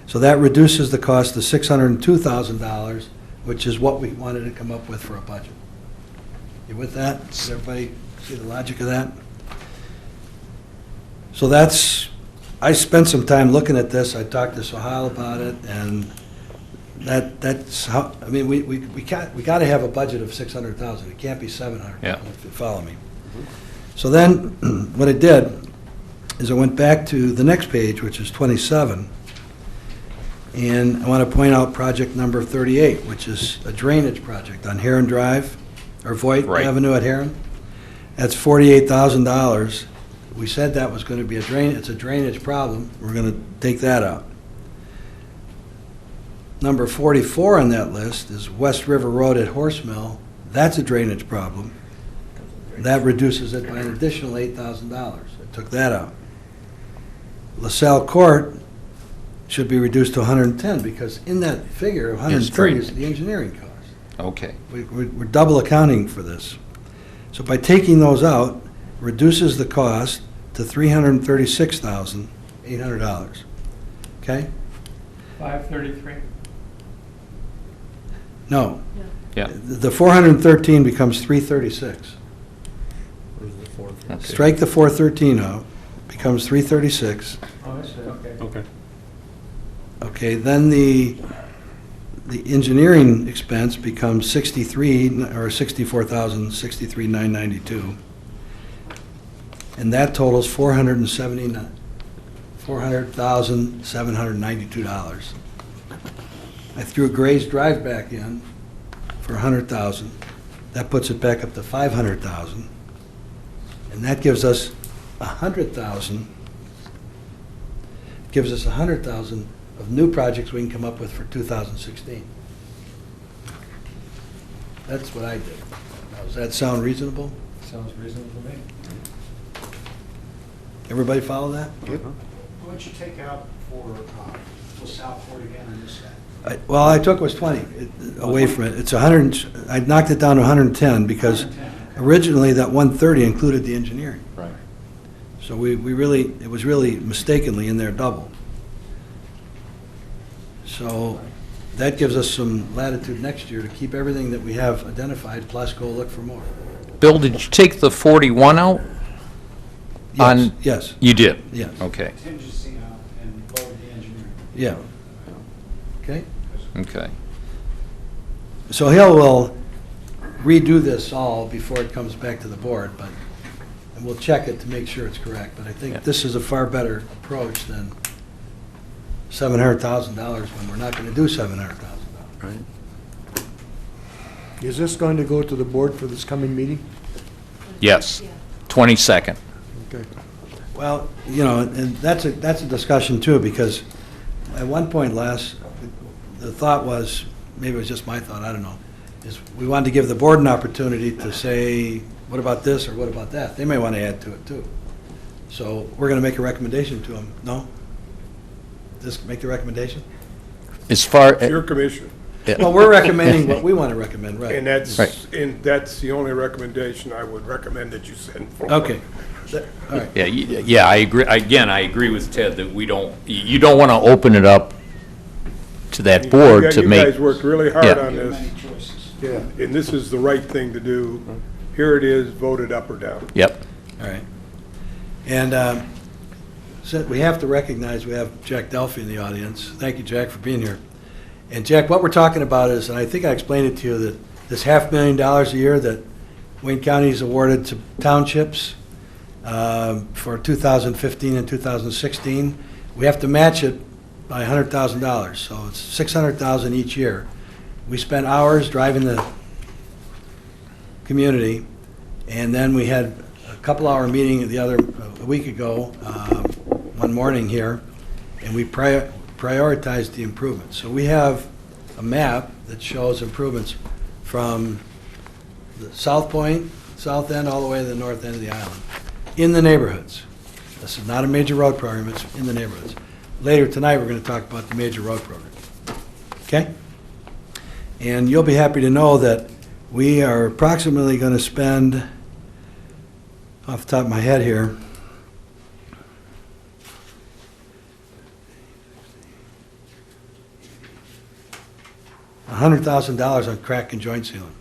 Speaker 1: So that reduces the cost to $602,000, which is what we wanted to come up with for a budget. You with that? Does everybody see the logic of that? So that's, I spent some time looking at this. I talked to Sohail about it, and that's how, I mean, we got to have a budget of 600,000. It can't be 700.
Speaker 3: Yeah.
Speaker 1: If you follow me. So then, what I did is I went back to the next page, which is 27, and I want to point out project number 38, which is a drainage project on Heron Drive, or Voight
Speaker 3: Right.
Speaker 1: Avenue at Heron. That's $48,000. We said that was going to be it's a drainage problem. We're going to take that out. Number 44 on that list is West River Road at Horse Mill. That's a drainage problem. That reduces it by an additional $8,000. I took that out. LaSalle Court should be reduced to 110, because in that figure, 130 is the engineering cost.
Speaker 3: Okay.
Speaker 1: We're double accounting for this. So by taking those out, reduces the cost to $336,800. Okay?
Speaker 2: 533.
Speaker 1: No.
Speaker 3: Yeah.
Speaker 1: The 413 becomes 336.
Speaker 3: Okay.
Speaker 1: Strike the 413 out, becomes 336.
Speaker 2: Oh, I see, okay.
Speaker 7: Okay.
Speaker 1: Okay, then the engineering expense becomes 64,992. And that totals $400,792. I threw Gray's Drive back in for 100,000. That puts it back up to 500,000. And that gives us 100,000. Gives us 100,000 of new projects we can come up with for 2016. That's what I did. Now, does that sound reasonable?
Speaker 9: Sounds reasonable to me.
Speaker 1: Everybody follow that?
Speaker 6: What'd you take out for LaSalle Court again on this side?
Speaker 1: Well, I took was 20 away from it. It's 100, I knocked it down to 110 because originally that 130 included the engineering.
Speaker 7: Right.
Speaker 1: So we really, it was really mistakenly in there double. So that gives us some latitude next year to keep everything that we have identified, plus go look for more.
Speaker 3: Bill, did you take the 41 out?
Speaker 1: Yes, yes,
Speaker 3: You did?
Speaker 1: yes,
Speaker 3: Okay,
Speaker 6: Contingency and vote the engineering.
Speaker 1: yeah. Okay?
Speaker 3: okay.
Speaker 1: So Hill will redo this all before it comes back to the board, but, and we'll check it to make sure it's correct. But I
Speaker 3: Yeah.
Speaker 1: think this is a far better approach than $700,000 when we're not going to do $700,000.
Speaker 3: Right.
Speaker 6: Is this going to go to the board for this coming meeting?
Speaker 3: Yes, 22nd.
Speaker 6: Okay.
Speaker 1: Well, you know, and that's a discussion too, because at one point last, the thought was, maybe it was just my thought, I don't know, is we wanted to give the board an opportunity to say, what about this or what about that? They may want to add to it too. So we're going to make a recommendation to them. No? Just make the recommendation?
Speaker 3: As far,
Speaker 5: It's your commission,
Speaker 1: Well, we're recommending what we want to recommend, right?
Speaker 5: and
Speaker 3: Right.
Speaker 5: that's the only recommendation I would recommend that you send forward.
Speaker 1: Okay. All right.
Speaker 3: yeah, I agree, again, I agree with Ted that you don't want to open it up to that board to make.
Speaker 5: You guys worked really hard
Speaker 3: Yeah.
Speaker 5: on this,
Speaker 6: choices.
Speaker 5: yeah, and this is the right thing to do. Here it is, voted up or down.
Speaker 3: Yep,
Speaker 1: All right. And so we have to recognize we have Jack Delphi in the audience. Thank you, Jack, for being here. And Jack, what we're talking about is, and I think I explained it to you, that this $500,000 a year that Wayne County is awarded to townships for 2015 and 2016, we have to match it by $100,000. So it's $600,000 each year. We spent hours driving the community, and then we had a couple-hour meeting a week ago, one morning here, and we prioritized the improvements. So we have a map that shows improvements from the South Point, south end, all the way to the north end of the island, in the neighborhoods. This is not a major road program, it's in the neighborhoods. Later tonight, we're going to talk about the major road program. Okay? And you'll be happy to know that we are approximately going to spend, off the top of my head here, $100,000 on crack and joint sealing,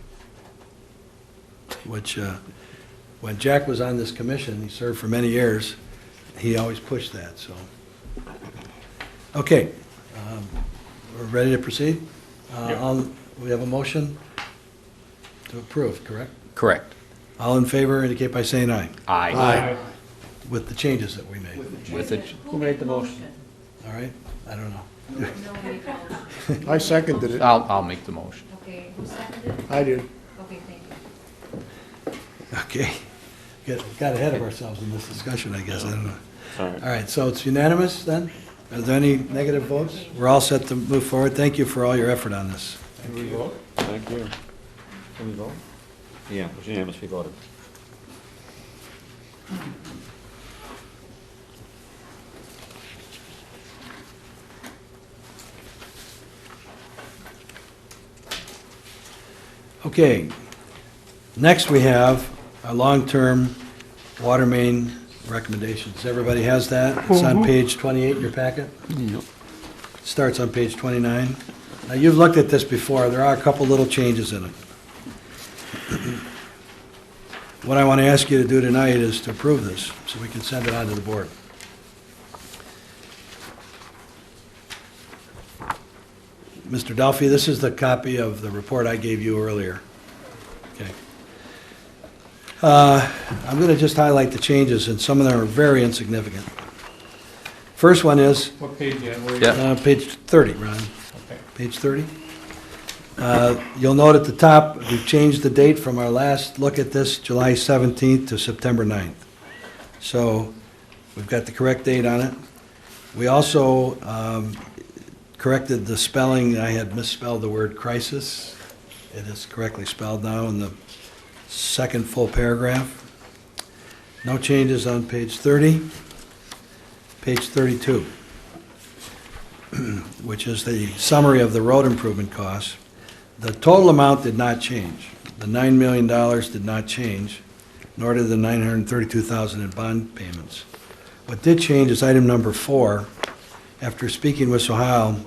Speaker 1: which, when Jack was on this commission, he served for many years, he always pushed that, so. Okay, we're ready to proceed? We have a motion to approve, correct?
Speaker 3: Correct.
Speaker 1: All in favor indicate by saying aye,
Speaker 3: Aye.
Speaker 1: with the changes that we made.
Speaker 3: With it.
Speaker 10: Who made the motion?
Speaker 1: All right? I don't know.
Speaker 6: I seconded it.
Speaker 3: I'll make the motion.
Speaker 4: Okay, who seconded?
Speaker 6: I did.
Speaker 4: Okay, thank you.
Speaker 1: Okay. Got ahead of ourselves in this discussion, I guess. I don't know. All right, so it's unanimous then? Are there any negative votes? We're all set to move forward. Thank you for all your effort on this.
Speaker 10: Can we vote? Thank you. Can we vote? Yeah, it was unanimous, we voted.
Speaker 1: Okay, next we have our long-term water main recommendations. Everybody has that? It's on page 28 in your packet? Starts on page 29. Now, you've looked at this before. There are a couple little changes in it. What I want to ask you to do tonight is to approve this, so we can send it on to the board. Mr. Duffy, this is the copy of the report I gave you earlier. Okay. I'm going to just highlight the changes, and some of them are very insignificant. First one is
Speaker 9: What page, where
Speaker 3: Yeah.
Speaker 1: page 30, Ron.
Speaker 9: Okay.
Speaker 1: Page 30. You'll note at the top, we've changed the date from our last look at this, July 17th to September 9th. So we've got the correct date on it. We also corrected the spelling. I had misspelled the word crisis. It is correctly spelled now in the second full paragraph. No changes on page 30. Page 32, which is the summary of the road improvement costs. The total amount did not change. The $9 million did not change, nor did the $932,000 in bond payments. What did change is item number 4. After speaking with Sohal,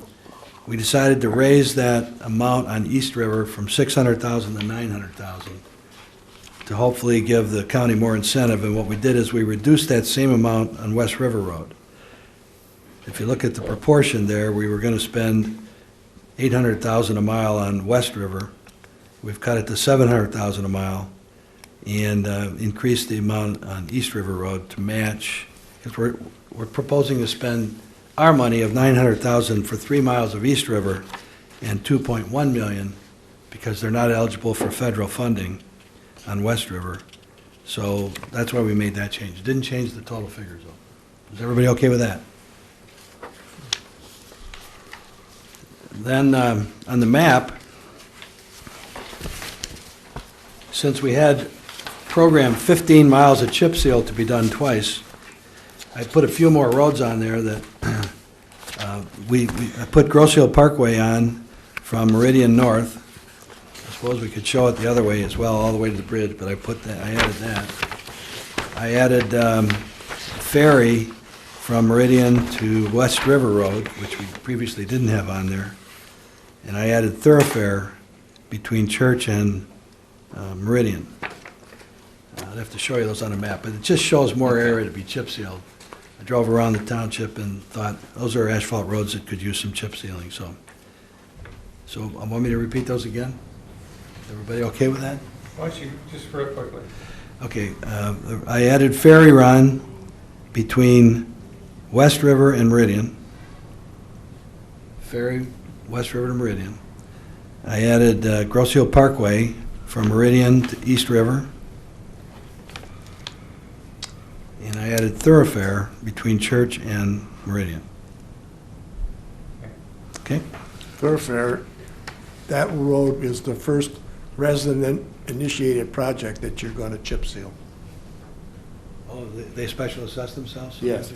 Speaker 1: we decided to raise that amount on East River from $600,000 to $900,000 to hopefully give the county more incentive. And what we did is we reduced that same amount on West River Road. If you look at the proportion there, we were going to spend $800,000 a mile on West River. We've cut it to $700,000 a mile and increased the amount on East River Road to match, because we're proposing to spend our money of $900,000 for 3 miles of East River and $2.1 million because they're not eligible for federal funding on West River. So that's why we made that change. It didn't change the total figures, though. Is everybody okay with that? Then on the map, since we had programmed 15 miles of chip seal to be done twice, I put a few more roads on there that I put Grosse Hill Parkway on from Meridian North. I suppose we could show it the other way as well, all the way to the bridge, but I added that. I added ferry from Meridian to West River Road, which we previously didn't have on there. And I added thoroughfare between Church and Meridian. I'd have to show you those on a map, but it just shows more area to be chip sealed. I drove around the township and thought, those are asphalt roads that could use some chip sealing, so. So, want me to repeat those again? Everybody okay with that?
Speaker 9: Why don't you, just real quickly.
Speaker 1: Okay, I added ferry run between West River and Meridian. Ferry, West River to Meridian. I added Grosse Hill Parkway from Meridian to East River. And I added thoroughfare between Church and Meridian. Okay?
Speaker 6: Thoroughfare, that road is the first resident-initiated project that you're going to chip seal.
Speaker 1: Oh, they special assess themselves?
Speaker 6: Yes,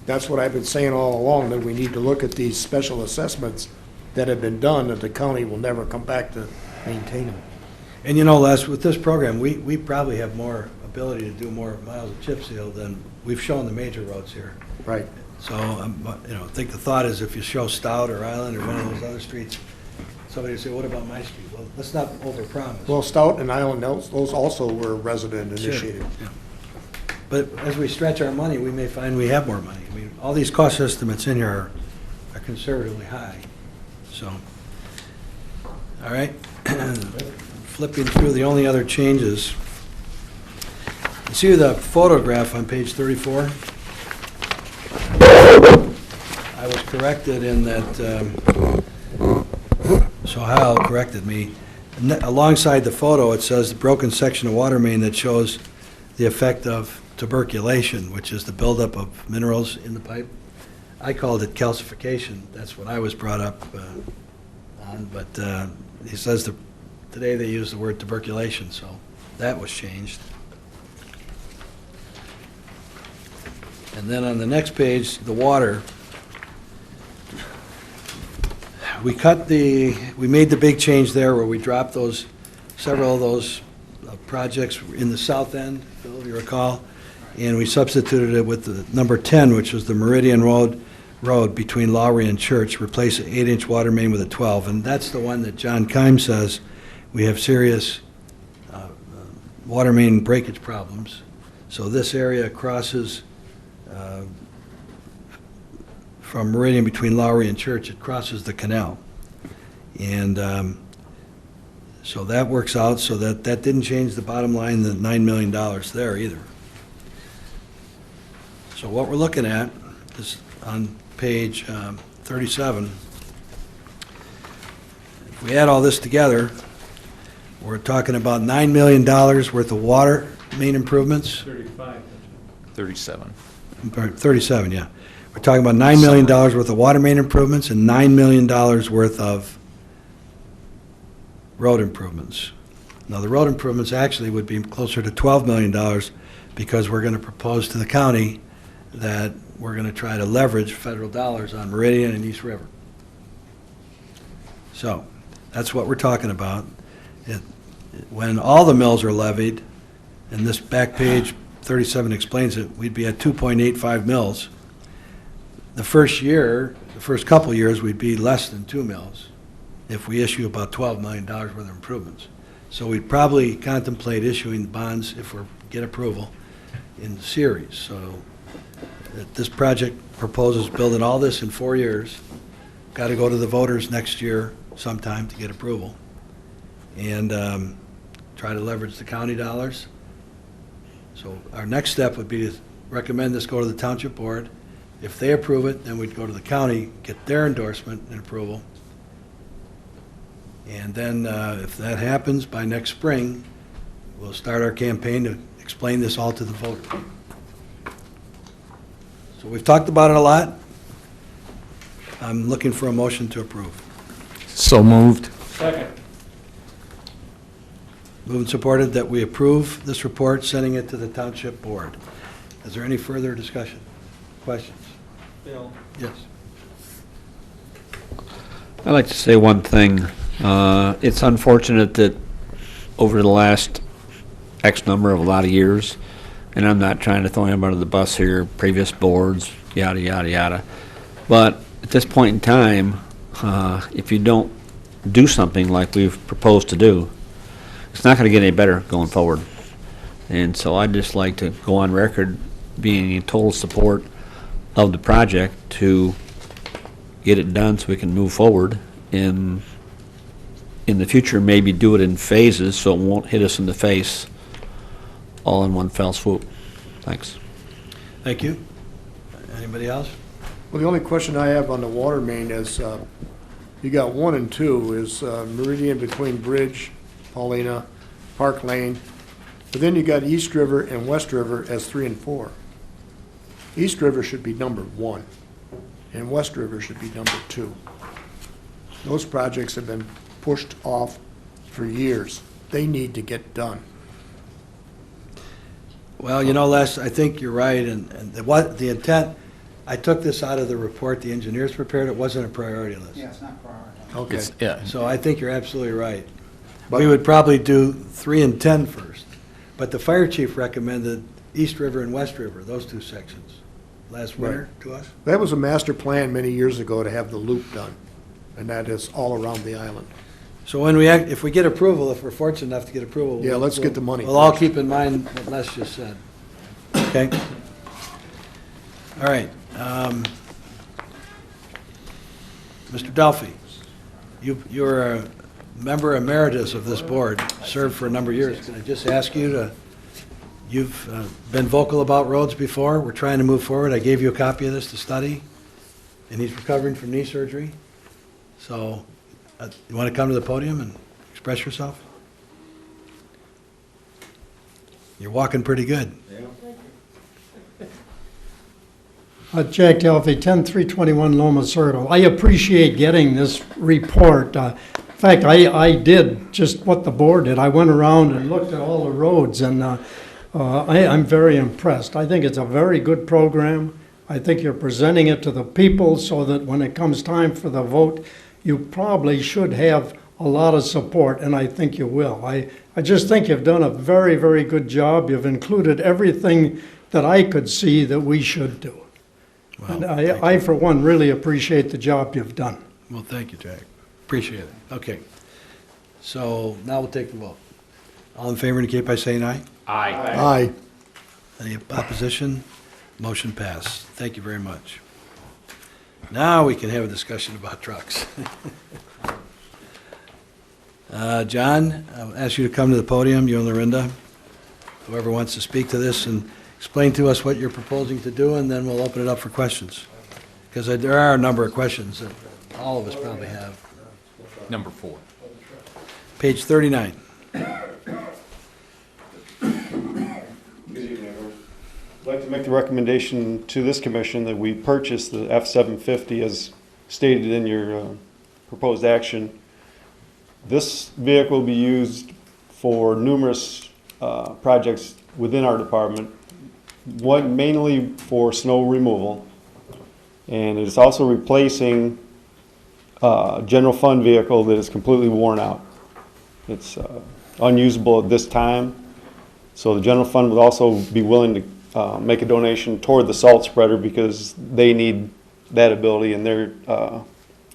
Speaker 6: that's what I've been saying all along, that we need to look at these special assessments that have been done that the county will never come back to maintain them.
Speaker 1: And you know, Les, with this program, we probably have more ability to do more miles of chip seal than we've shown the major roads here.
Speaker 6: Right.
Speaker 1: So, you know, I think the thought is if you show Stout or Island or one of those other streets, somebody will say, what about my street? Well, let's not overpromise.
Speaker 6: Well, Stout and Island, those also were resident initiated.
Speaker 1: Yeah. But as we stretch our money, we may find we have more money. I mean, all these cost estimates in here are conservatively high, so. All right, flipping through the only other changes. You see the photograph on page 34? I was corrected in that, so Hal corrected me. Alongside the photo, it says the broken section of water main that shows the effect of tuberculation, which is the buildup of minerals in the pipe. I called it calcification. That's what I was brought up on, but he says today they use the word tuberculation, so that was changed. And then on the next page, the water. We made the big change there where we dropped several of those projects in the south end, Bill, if you recall, and we substituted it with the number 10, which was the Meridian Road between Lowry and Church, replace an 8-inch water main with a 12, and that's the one that John Keim says we have serious water main breakage problems. So this area crosses from Meridian between Lowry and Church, it crosses the canal. And so that works out, so that didn't change the bottom line, the $9 million there either. So what we're looking at is on page 37. If we add all this together, we're talking about $9 million worth of water main improvements.
Speaker 9: 35.
Speaker 3: 37.
Speaker 1: 37, yeah. We're talking about $9 million worth of water main improvements and $9 million worth of road improvements. Now, the road improvements actually would be closer to $12 million because we're going to propose to the county that we're going to try to leverage federal dollars on Meridian and East River. So that's what we're talking about. When all the mills are levied, and this back page 37 explains it, we'd be at 2.85 mills. The first couple years, we'd be less than 2 mills if we issue about $12 million worth of improvements. So we'd probably contemplate issuing bonds if we get approval in series. So this project proposes building all this in 4 years. Got to go to the voters next year sometime to get approval. And try to leverage the county dollars. So our next step would be to recommend this go to the township board. If they approve it, then we'd go to the county, get their endorsement and approval. And then if that happens by next spring, we'll start our campaign to explain this all to the voters. So we've talked about it a lot. I'm looking for a motion to approve.
Speaker 3: So moved.
Speaker 9: Second.
Speaker 1: Moved and supported that we approve this report, sending it to the township board. Is there any further discussion? Questions?
Speaker 10: Bill?
Speaker 1: Yes.
Speaker 10: I'd like to say one thing. It's unfortunate that over the last X number of a lot of years, and I'm not trying to throw him under the bus here, previous boards, yada, yada, yada. But at this point in time, if you don't do something like we've proposed to do, it's not going to get any better going forward. And so I'd just like to go on record being in total support of the project to get it done so we can move forward in the future, maybe do it in phases so it won't hit us in the face all in one fell swoop. Thanks.
Speaker 1: Thank you. Anybody else?
Speaker 6: Well, the only question I have on the water main is, you got 1 and 2 is Meridian between Bridge, Paulina, Park Lane, but then you got East River and West River as 3 and 4. East River should be number 1, and West River should be number 2. Those projects have been pushed off for years. They need to get done.
Speaker 1: Well, you know, Les, I think you're right, and the intent, I took this out of the report the engineers prepared. It wasn't a priority list.
Speaker 11: Yeah, it's not priority.
Speaker 6: Okay.
Speaker 3: It's- Yeah,
Speaker 1: So I think you're absolutely right. We would probably do 3 and 10 first. But the fire chief recommended East River and West River, those two sections, last winter to us.
Speaker 6: That was a master plan many years ago to have the loop done, and that is all around the island.
Speaker 1: So when we, if we get approval, if we're fortunate enough to get approval.
Speaker 6: Yeah, let's get the money
Speaker 1: We'll all
Speaker 6: first.
Speaker 1: keep in mind what Les just said. Okay? All right. Mr. Duffy, you're a member emeritus of this board, served for a number of years. Can I just ask you to, you've been vocal about roads before. We're trying to move forward. I gave you a copy of this to study, and he's recovering from knee surgery. So you want to come to the podium and express yourself? You're walking pretty good.
Speaker 11: Jack Delphi, 10321 Loma Circle. I appreciate getting this report. In fact, I did just what the board did. I went around and looked at all the roads, and I'm very impressed. I think it's a very good program. I think you're presenting it to the people so that when it comes time for the vote, you probably should have a lot of support, and I think you will. I just think you've done a very, very good job. You've included everything that I could see that we should do. And I, for one, really appreciate the job you've done.
Speaker 1: Well, thank you, Jack. Appreciate it. Okay. So now we'll take the vote. All in favor indicate by saying aye.
Speaker 6: Aye.
Speaker 1: Any opposition? Motion passed. Thank you very much. Now we can have a discussion about trucks. John, I'll ask you to come to the podium, you and Lorinda, whoever wants to speak to this, and explain to us what you're proposing to do, and then we'll open it up for questions. Because there are a number of questions that all of us probably have.
Speaker 3: number 4.
Speaker 1: Page 39.
Speaker 7: Good evening, everyone. I'd like to make the recommendation to this commission that we purchase the F-750 as stated in your proposed action. This vehicle will be used for numerous projects within our department, one mainly for snow removal, and it is also replacing a general fund vehicle that is completely worn out. It's unusable at this time, so the general fund would also be willing to make a donation toward the salt spreader because they need that ability in their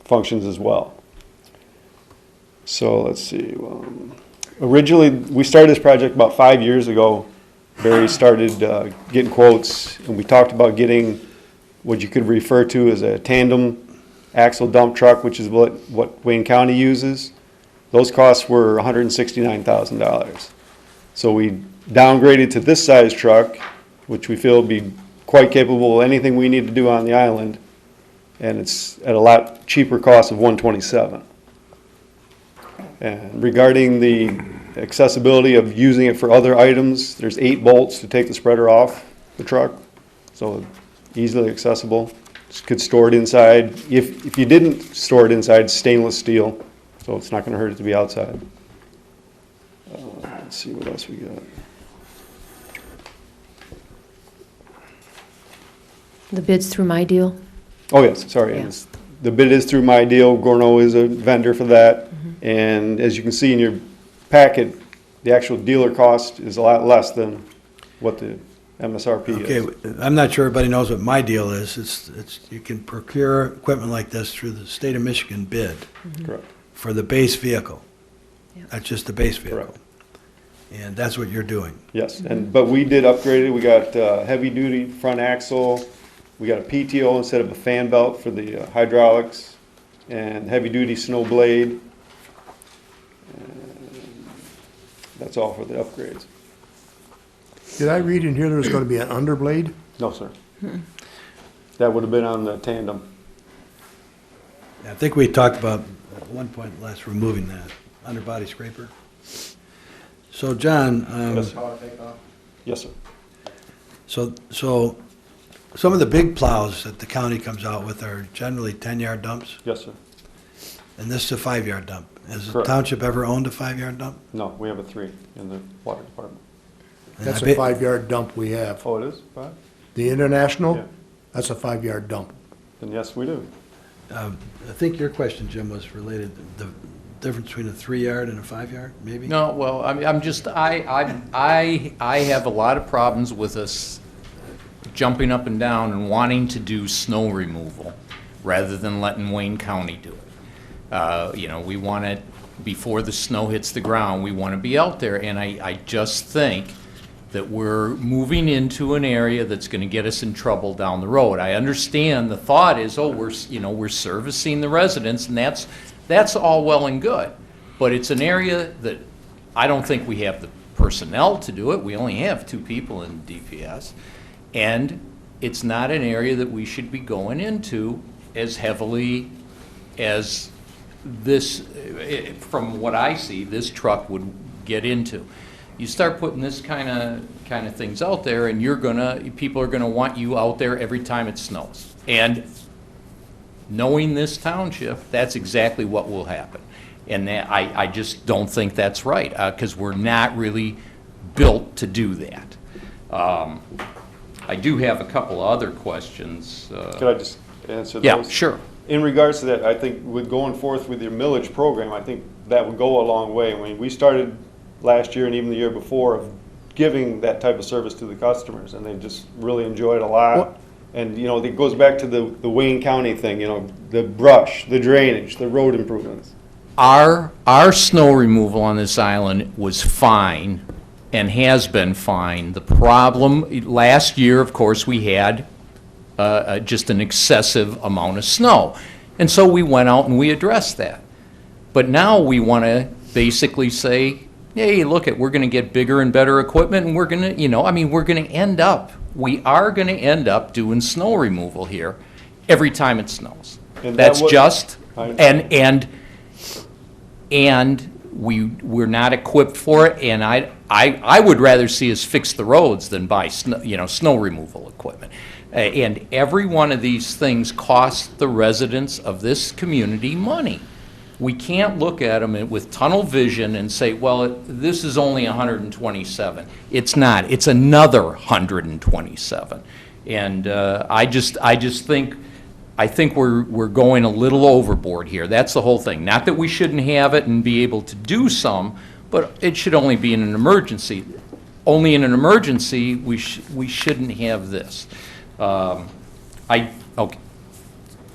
Speaker 7: functions as well. So let's see. Originally, we started this project about 5 years ago. Barry started getting quotes, and we talked about getting what you could refer to as a tandem axle dump truck, which is what Wayne County uses. Those costs were $169,000. So we downgraded to this size truck, which we feel will be quite capable of anything we need to do on the island, and it's at a lot cheaper cost of $127,000. And regarding the accessibility of using it for other items, there's 8 bolts to take the spreader off the truck, so easily accessible. Just could store it inside. If you didn't store it inside, stainless steel, so it's not going to hurt it to be outside. Let's see what else we got.
Speaker 4: The bid's through My Deal.
Speaker 7: Oh, yes, sorry.
Speaker 4: Yeah.
Speaker 7: And the bid is through My Deal. Gorno is a vendor for that. And as you can see in your packet, the actual dealer cost is a lot less than what the MSRP is.
Speaker 1: Okay, I'm not sure everybody knows what My Deal is. It's you can procure equipment like this through the state of Michigan bid
Speaker 7: Correct.
Speaker 1: for the base vehicle.
Speaker 4: Yep.
Speaker 1: That's just the base vehicle.
Speaker 7: Correct.
Speaker 1: And that's what you're doing.
Speaker 7: Yes, but we did upgrade it. We got heavy-duty front axle. We got a PTO instead of a fan belt for the hydraulics, and heavy-duty snow blade. That's all for the upgrades.
Speaker 6: Did I read in here there was going to be an underblade?
Speaker 7: No, sir. That would have been on the tandem.
Speaker 1: I think we talked about at one point last removing that underbody scraper. So, John,
Speaker 7: Yes, yes, sir.
Speaker 1: so some of the big plows that the county comes out with are generally 10-yard dumps,
Speaker 7: Yes, sir.
Speaker 1: and this is a 5-yard dump. Has the
Speaker 7: Correct.
Speaker 1: township ever owned a 5-yard dump?
Speaker 7: No, we have a 3 in the water department.
Speaker 1: And
Speaker 6: That's
Speaker 1: I
Speaker 6: a
Speaker 1: bet-
Speaker 6: 5-yard dump we have.
Speaker 7: Oh, it is? 5?
Speaker 6: The International,
Speaker 7: Yeah.
Speaker 6: That's a 5-yard dump.
Speaker 7: then yes, we do.
Speaker 1: I think your question, Jim, was related to the difference between a 3-yard and a 5-yard, maybe?
Speaker 3: No, well, I'm just, I have a lot of problems with us jumping up and down and wanting to do snow removal rather than letting Wayne County do it. You know, we want it, before the snow hits the ground, we want to be out there, and I just think that we're moving into an area that's going to get us in trouble down the road. I understand the thought is, oh, we're servicing the residents, and that's all well and good. But it's an area that I don't think we have the personnel to do it. We only have 2 people in DPS. And it's not an area that we should be going into as heavily as this, from what I see, this truck would get into. You start putting this kind of things out there, and people are gonna want you out there every time it snows. And knowing this township, that's exactly what will happen. And I just don't think that's right, because we're not really built to do that. I do have a couple of other questions.
Speaker 7: Could I just answer those?
Speaker 3: Yeah, sure.
Speaker 7: In regards to that, I think with going forth with your millage program, I think that would go a long way. I mean, we started last year and even the year before of giving that type of service to the customers, and they just really enjoy it a lot. And, you know, it goes back to the Wayne County thing, you know, the brush, the drainage, the road improvements.
Speaker 3: Our snow removal on this island was fine and has been fine. The problem, last year, of course, we had just an excessive amount of snow. And so we went out and we addressed that. But now we want to basically say, hey, look, we're going to get bigger and better equipment, and we're going to, we are going to end up doing snow removal here every time it snows.
Speaker 7: And
Speaker 3: That's
Speaker 7: that was-
Speaker 3: just,
Speaker 7: I-
Speaker 3: and we're not equipped for it, and I would rather see us fix the roads than buy snow removal equipment. And every one of these things costs the residents of this community money. We can't look at them with tunnel vision and say, well, this is only 127. It's not. It's another 127. And I just think we're going a little overboard here. That's the whole thing. Not that we shouldn't have it and be able to do some, but it should only be in an emergency. Only in an emergency, we shouldn't have this. Okay.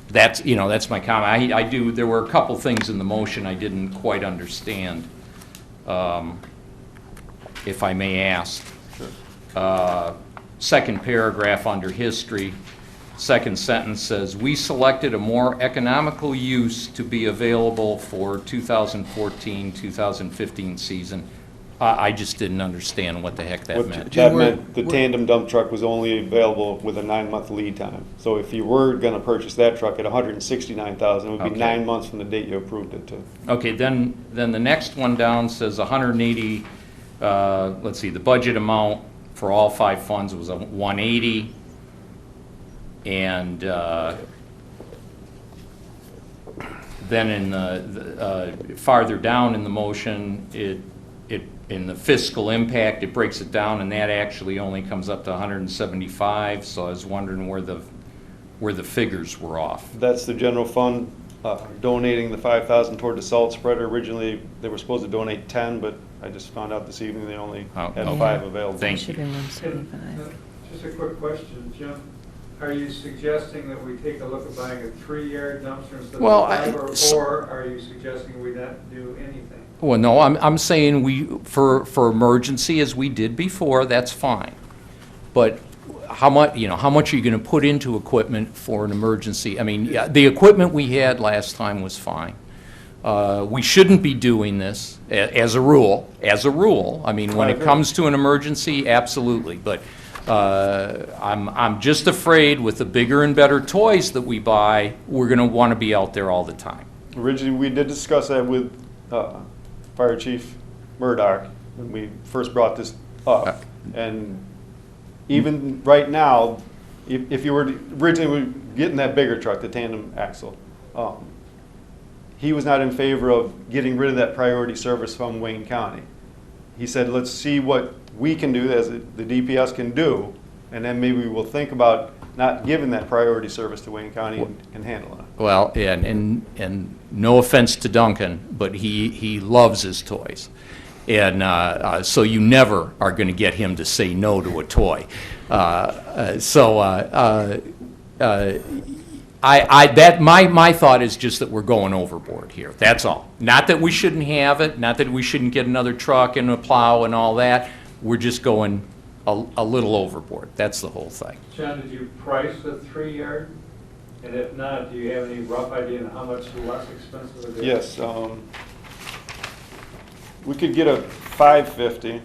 Speaker 3: That's my comment. There were a couple things in the motion I didn't quite understand, if I may ask. Second paragraph under history, second sentence says, we selected a more economical use to be available for 2014-2015 season. I just didn't understand what the heck that meant.
Speaker 7: That meant the tandem dump truck was only available with a 9-month lead time. So if you were going to purchase that truck at $169,000, it would be
Speaker 3: Okay.
Speaker 7: 9 months from the date you approved it to.
Speaker 3: Okay, then the next one down says 180, let's see, the budget amount for all 5 funds was 180. And then in the farther down in the motion, in the fiscal impact, it breaks it down, and that actually only comes up to 175, so I was wondering where the figures were off.
Speaker 7: That's the general fund donating the $5,000 toward the salt spreader. Originally, they were supposed to donate 10, but I just found out this evening they only had
Speaker 3: okay.
Speaker 7: 5 available.
Speaker 3: Thank
Speaker 8: Should have been 175.
Speaker 9: Just a quick question, Jim. Are you suggesting that we take a look at buying a 3-yard dumpster instead of
Speaker 3: Well,
Speaker 9: a 5, or are you suggesting we not do anything?
Speaker 3: Well, no, I'm saying for emergency, as we did before, that's fine. But how much are you going to put into equipment for an emergency? I mean, yeah, the equipment we had last time was fine. We shouldn't be doing this as a rule. I mean, when it comes to an emergency, absolutely. But I'm just afraid with the bigger and better toys that we buy, we're going to want to be out there all the time.
Speaker 7: Originally, we did discuss that with Fire Chief Murdoch when we first brought this up. And even right now, if you were originally getting that bigger truck, the tandem axle, he was not in favor of getting rid of that priority service from Wayne County. He said, let's see what we can do, as the DPS can do, And then maybe we'll think about not giving that priority service to Wayne County and handling it.
Speaker 3: Well, and no offense to Duncan, but he loves his toys. And so you never are going to get him to say no to a toy. My thought is just that we're going overboard here. That's all. Not that we shouldn't have it, not that we shouldn't get another truck and a plow and all that. We're just going a little overboard. That's the whole thing.
Speaker 9: John, did you price the 3-yard? And if not, do you have any rough idea on how much less expensive it is?
Speaker 7: Yes, we could get a 550.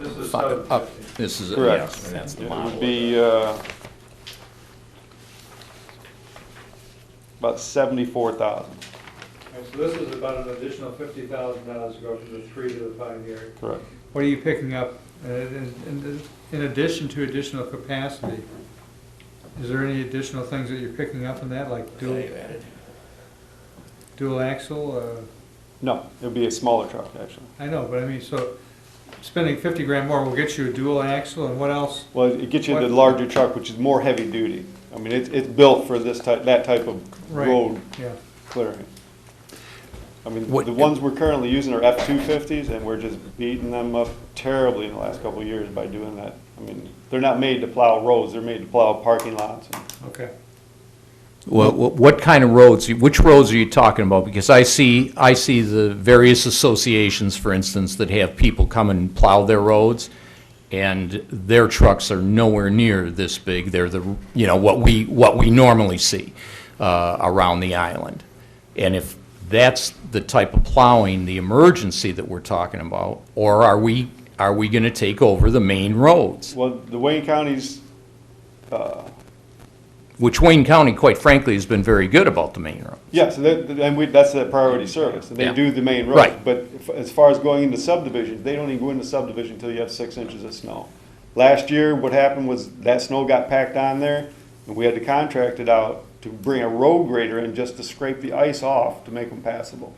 Speaker 9: This is
Speaker 3: Up-
Speaker 9: 750.
Speaker 3: This is,
Speaker 7: Correct.
Speaker 3: yes, that's the
Speaker 7: It
Speaker 3: model.
Speaker 7: would be about 74,000.
Speaker 9: So this is about an additional $50,000 to go from the 3 to the 5-yard.
Speaker 7: Correct.
Speaker 9: What are you picking up in addition to additional capacity? Is there any additional things that you're picking up in that, like dual axle?
Speaker 7: No, it would be a smaller truck, actually.
Speaker 9: I know, but I mean, so spending 50 grand more will get you a dual axle, and what else?
Speaker 7: Well, it gets you the larger truck, which is more heavy duty. I mean, it's built for that type of
Speaker 9: Right.
Speaker 7: road
Speaker 9: Yeah.
Speaker 7: clearing. I mean,
Speaker 3: What-
Speaker 7: the ones we're currently using are F-250s, and we're just beating them up terribly in the last couple of years by doing that. I mean, they're not made to plow roads, they're made to plow parking lots.
Speaker 9: Okay.
Speaker 3: What kind of roads, which roads are you talking about? Because I see the various associations, for instance, that have people come and plow their roads, and their trucks are nowhere near this big. They're what we normally see around the island. And if that's the type of plowing, the emergency that we're talking about, or are we going to take over the main roads?
Speaker 7: Well, the Wayne County's,
Speaker 3: Which Wayne County, quite frankly, has been very good about the main roads.
Speaker 7: yes, that's the priority service, and they
Speaker 3: Yeah.
Speaker 7: do the main roads.
Speaker 3: Right.
Speaker 7: But as far as going into subdivisions, they don't even go into subdivision until you have 6 inches of snow. Last year, what happened was that snow got packed on there, and we had to contract it out to bring a road grader in just to scrape the ice off to make them passable.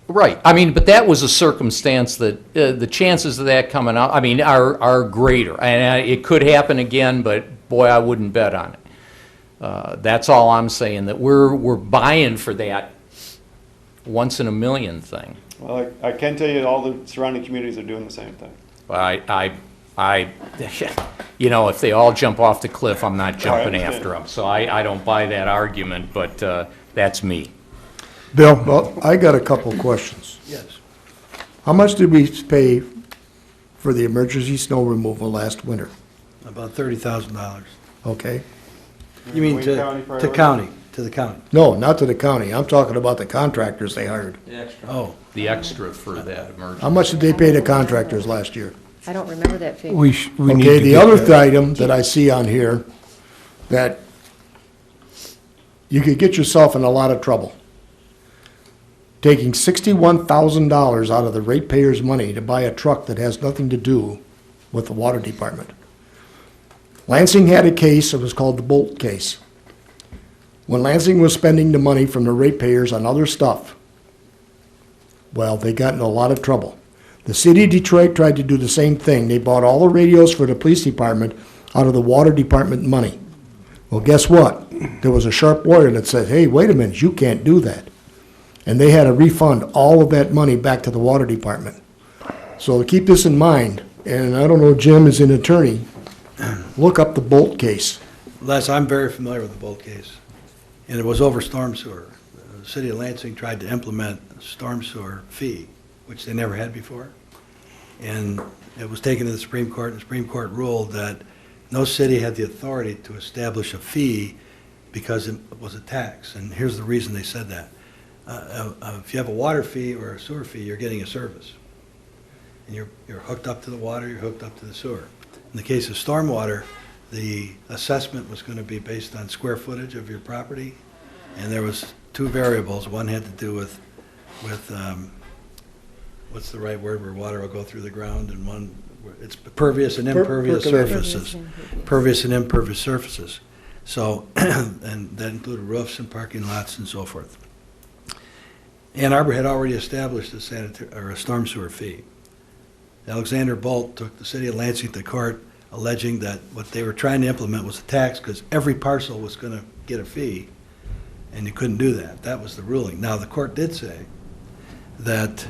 Speaker 3: Right. I mean, but that was a circumstance that the chances of that coming out, I mean, are greater. And it could happen again, but boy, I wouldn't bet on it. That's all I'm saying, that we're buying for that once in a million thing.
Speaker 7: Well, I can tell you all the surrounding communities are doing the same thing.
Speaker 3: If they all jump off the cliff, I'm not jumping
Speaker 7: understand.
Speaker 3: after them. So I don't buy that argument, but that's me.
Speaker 6: Bill, well, I got a couple questions.
Speaker 1: Yes.
Speaker 6: How much did we pay for the emergency snow removal last winter?
Speaker 1: About $30,000.
Speaker 6: Okay?
Speaker 1: You mean
Speaker 7: Wayne
Speaker 1: to
Speaker 7: priority?
Speaker 1: to the county?
Speaker 6: No, not to the county. I'm talking about the contractors they hired.
Speaker 1: Oh,
Speaker 3: The extra for that emergency.
Speaker 6: How much did they pay the contractors last year?
Speaker 4: I don't remember that figure.
Speaker 5: We need
Speaker 6: Okay,
Speaker 5: to
Speaker 6: the
Speaker 5: get
Speaker 6: other
Speaker 5: that.
Speaker 6: item that I see on here, that you could get yourself in a lot of trouble. Taking $61,000 out of the ratepayers' money to buy a truck that has nothing to do with the water department. Lansing had a case, it was called the Bolt case. When Lansing was spending the money from the ratepayers on other stuff, well, they got in a lot of trouble. The city of Detroit tried to do the same thing. They bought all the radios for the police department out of the water department money. Well, guess what? There was a sharp lawyer that said, hey, wait a minute, you can't do that. And they had to refund all of that money back to the water department. So keep this in mind, and I don't know, Jim is an attorney, look up the Bolt case.
Speaker 1: Les, I'm very familiar with the Bolt case, and it was over storm sewer. The city of Lansing tried to implement a storm sewer fee, which they never had before. And it was taken to the Supreme Court, and the Supreme Court ruled that no city had the authority to establish a fee because it was a tax. And here's the reason they said that. If you have a water fee or a sewer fee, you're getting a service. And you're hooked up to the water, you're hooked up to the sewer. In the case of stormwater, the assessment was going to be based on square footage of your property, and there was two variables. One had to do with what's the right word, where water will go through the ground, and one, it's pervious and impervious surfaces. Pervious and impervious surfaces. So, and that included roofs and parking lots and so forth. Ann Arbor had already established a storm sewer fee. Alexander Bolt took the city of Lansing to court alleging that what they were trying to implement was a tax because every parcel was going to get a fee, and you couldn't do that. That was the ruling. Now, the court did say that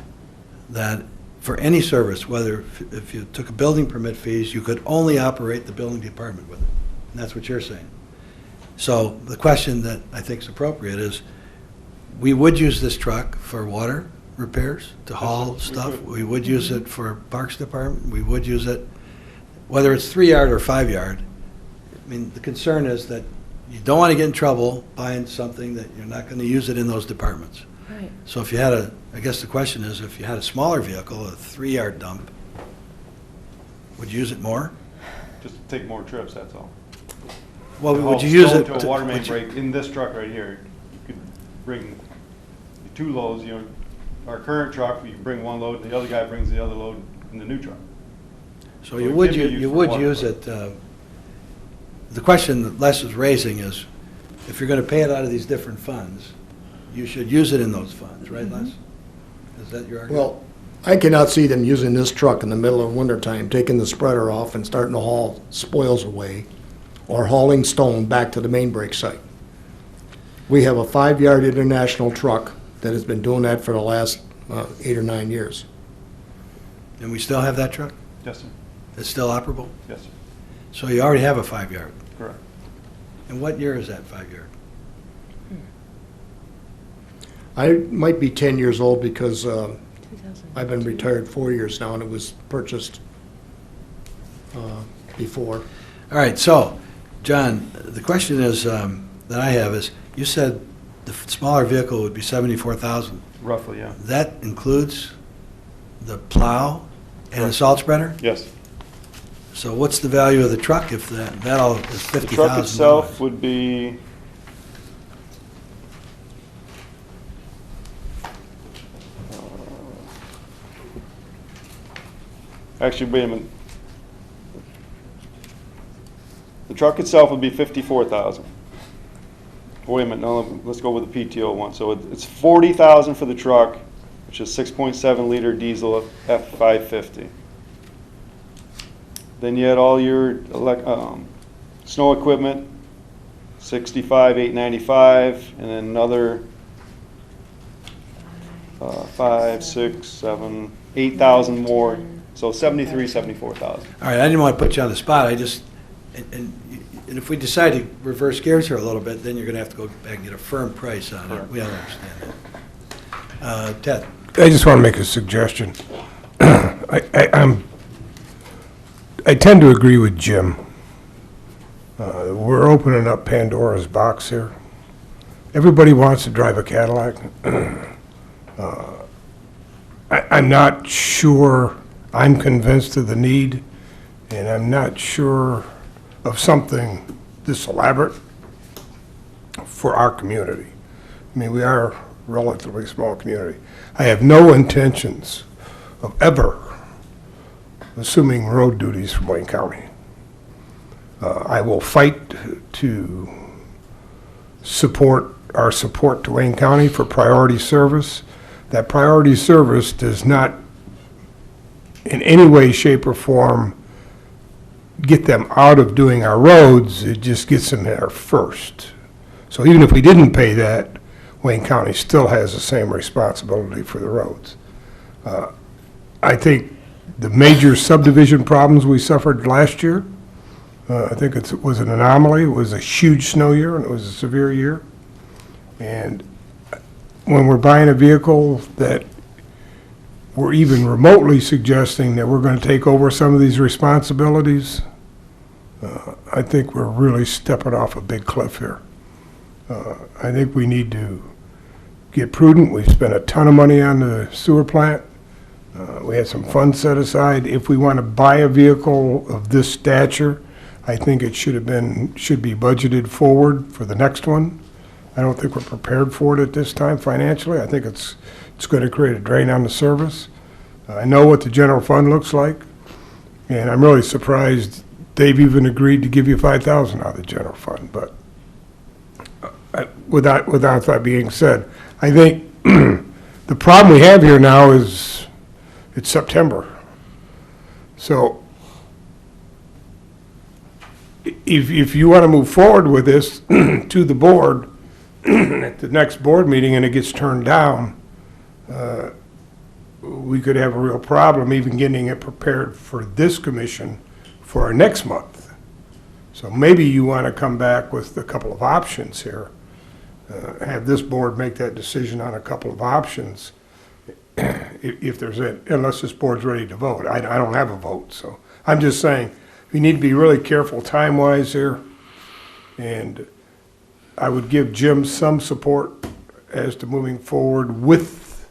Speaker 1: for any service, whether if you took a building permit fees, you could only operate the building department with it. And that's what you're saying. So the question that I think is appropriate is, we would use this truck for water repairs, to haul stuff. We would use it for Parks Department. We would use it, whether it's 3-yard or 5-yard. I mean, the concern is that you don't want to get in trouble buying something that you're not going to use it in those departments.
Speaker 4: Right.
Speaker 1: So if you had I guess the question is, if you had a smaller vehicle, a 3-yard dump, would you use it more?
Speaker 7: Just to take more trips, that's all.
Speaker 1: Well,
Speaker 7: Haul
Speaker 1: would you use
Speaker 7: stone
Speaker 1: it?
Speaker 7: To a water main
Speaker 1: would you-
Speaker 7: break, in this truck right here, you could bring 2 loads, you know, our current truck, you bring 1 load, the other guy brings the other load in the new truck.
Speaker 1: So
Speaker 7: So
Speaker 1: you
Speaker 7: it
Speaker 1: would,
Speaker 7: can be
Speaker 1: you
Speaker 7: used
Speaker 1: you
Speaker 7: for
Speaker 1: would
Speaker 7: water
Speaker 1: use it, the question that Les is raising is, if you're going to pay it out of these different funds, you should use it in those funds, right, Les? Is that your argument?
Speaker 6: Well, I cannot see them using this truck in the middle of winter time, taking the spreader off and starting to haul spoils away, or hauling stone back to the main break site. We have a 5-yard international truck that has been doing that for the last 8 or 9 years.
Speaker 1: And we still have that truck?
Speaker 7: Yes, sir.
Speaker 1: It's still operable?
Speaker 7: Yes, sir.
Speaker 1: So you already have a 5-yard?
Speaker 7: Correct.
Speaker 1: And what year is that 5-yard?
Speaker 6: I might be 10 years old because I've been retired 4 years now, and it was purchased before.
Speaker 1: All right, so, John, the question is, that I have is, you said the smaller vehicle would be 74,000.
Speaker 7: Roughly, yeah.
Speaker 1: That includes the plow and the
Speaker 7: Correct.
Speaker 1: salt spreader?
Speaker 7: Yes.
Speaker 1: So what's the value of the truck if that all is 50,000?
Speaker 7: The truck itself would be, actually, wait a minute. The truck itself would be 54,000. Wait a minute, no, let's go with the PTO one. So it's 40,000 for the truck, which is 6.7 liter diesel F550. Then you had all your snow equipment, 65,895, and then another 5, 6, 7, 8,000 more. So 73, 74,000.
Speaker 1: All right, I didn't want to put you on the spot, I just, and if we decide to reverse gears here a little bit, then you're going to have to go back and get a firm price on it.
Speaker 7: Correct.
Speaker 1: We all understand that. Ted?
Speaker 5: I just want to make a suggestion. I tend to agree with Jim. We're opening up Pandora's box here. Everybody wants to drive a Cadillac. I'm not sure I'm convinced of the need, and I'm not sure of something this elaborate for our community. I mean, we are a relatively small community. I have no intentions of ever assuming road duties from Wayne County. I will fight to support our support to Wayne County for priority service. That priority service does not in any way, shape, or form get them out of doing our roads, it just gets them there first. So even if we didn't pay that, Wayne County still has the same responsibility for the roads. I think the major subdivision problems we suffered last year, I think it was an anomaly. It was a huge snow year, and it was a severe year. And when we're buying a vehicle that we're even remotely suggesting that we're going to take over some of these responsibilities, I think we're really stepping off a big cliff here. I think we need to get prudent. We've spent a ton of money on the sewer plant. We had some funds set aside. If we want to buy a vehicle of this stature, I think it should be budgeted forward for the next one. I don't think we're prepared for it at this time financially. I think it's going to create a drain on the service. I know what the general fund looks like, and I'm really surprised they've even agreed to give you $5,000 out of the general fund. But without that being said, I think the problem we have here now is it's September. So if you want to move forward with this to the board at the next board meeting and it gets turned down, we could have a real problem even getting it prepared for this commission for our next month. So maybe you want to come back with a couple of options here. Have this board make that decision on a couple of options if there's unless this board's ready to vote. I don't have a vote, so I'm just saying we need to be really careful time-wise here. And I would give Jim some support as to moving forward with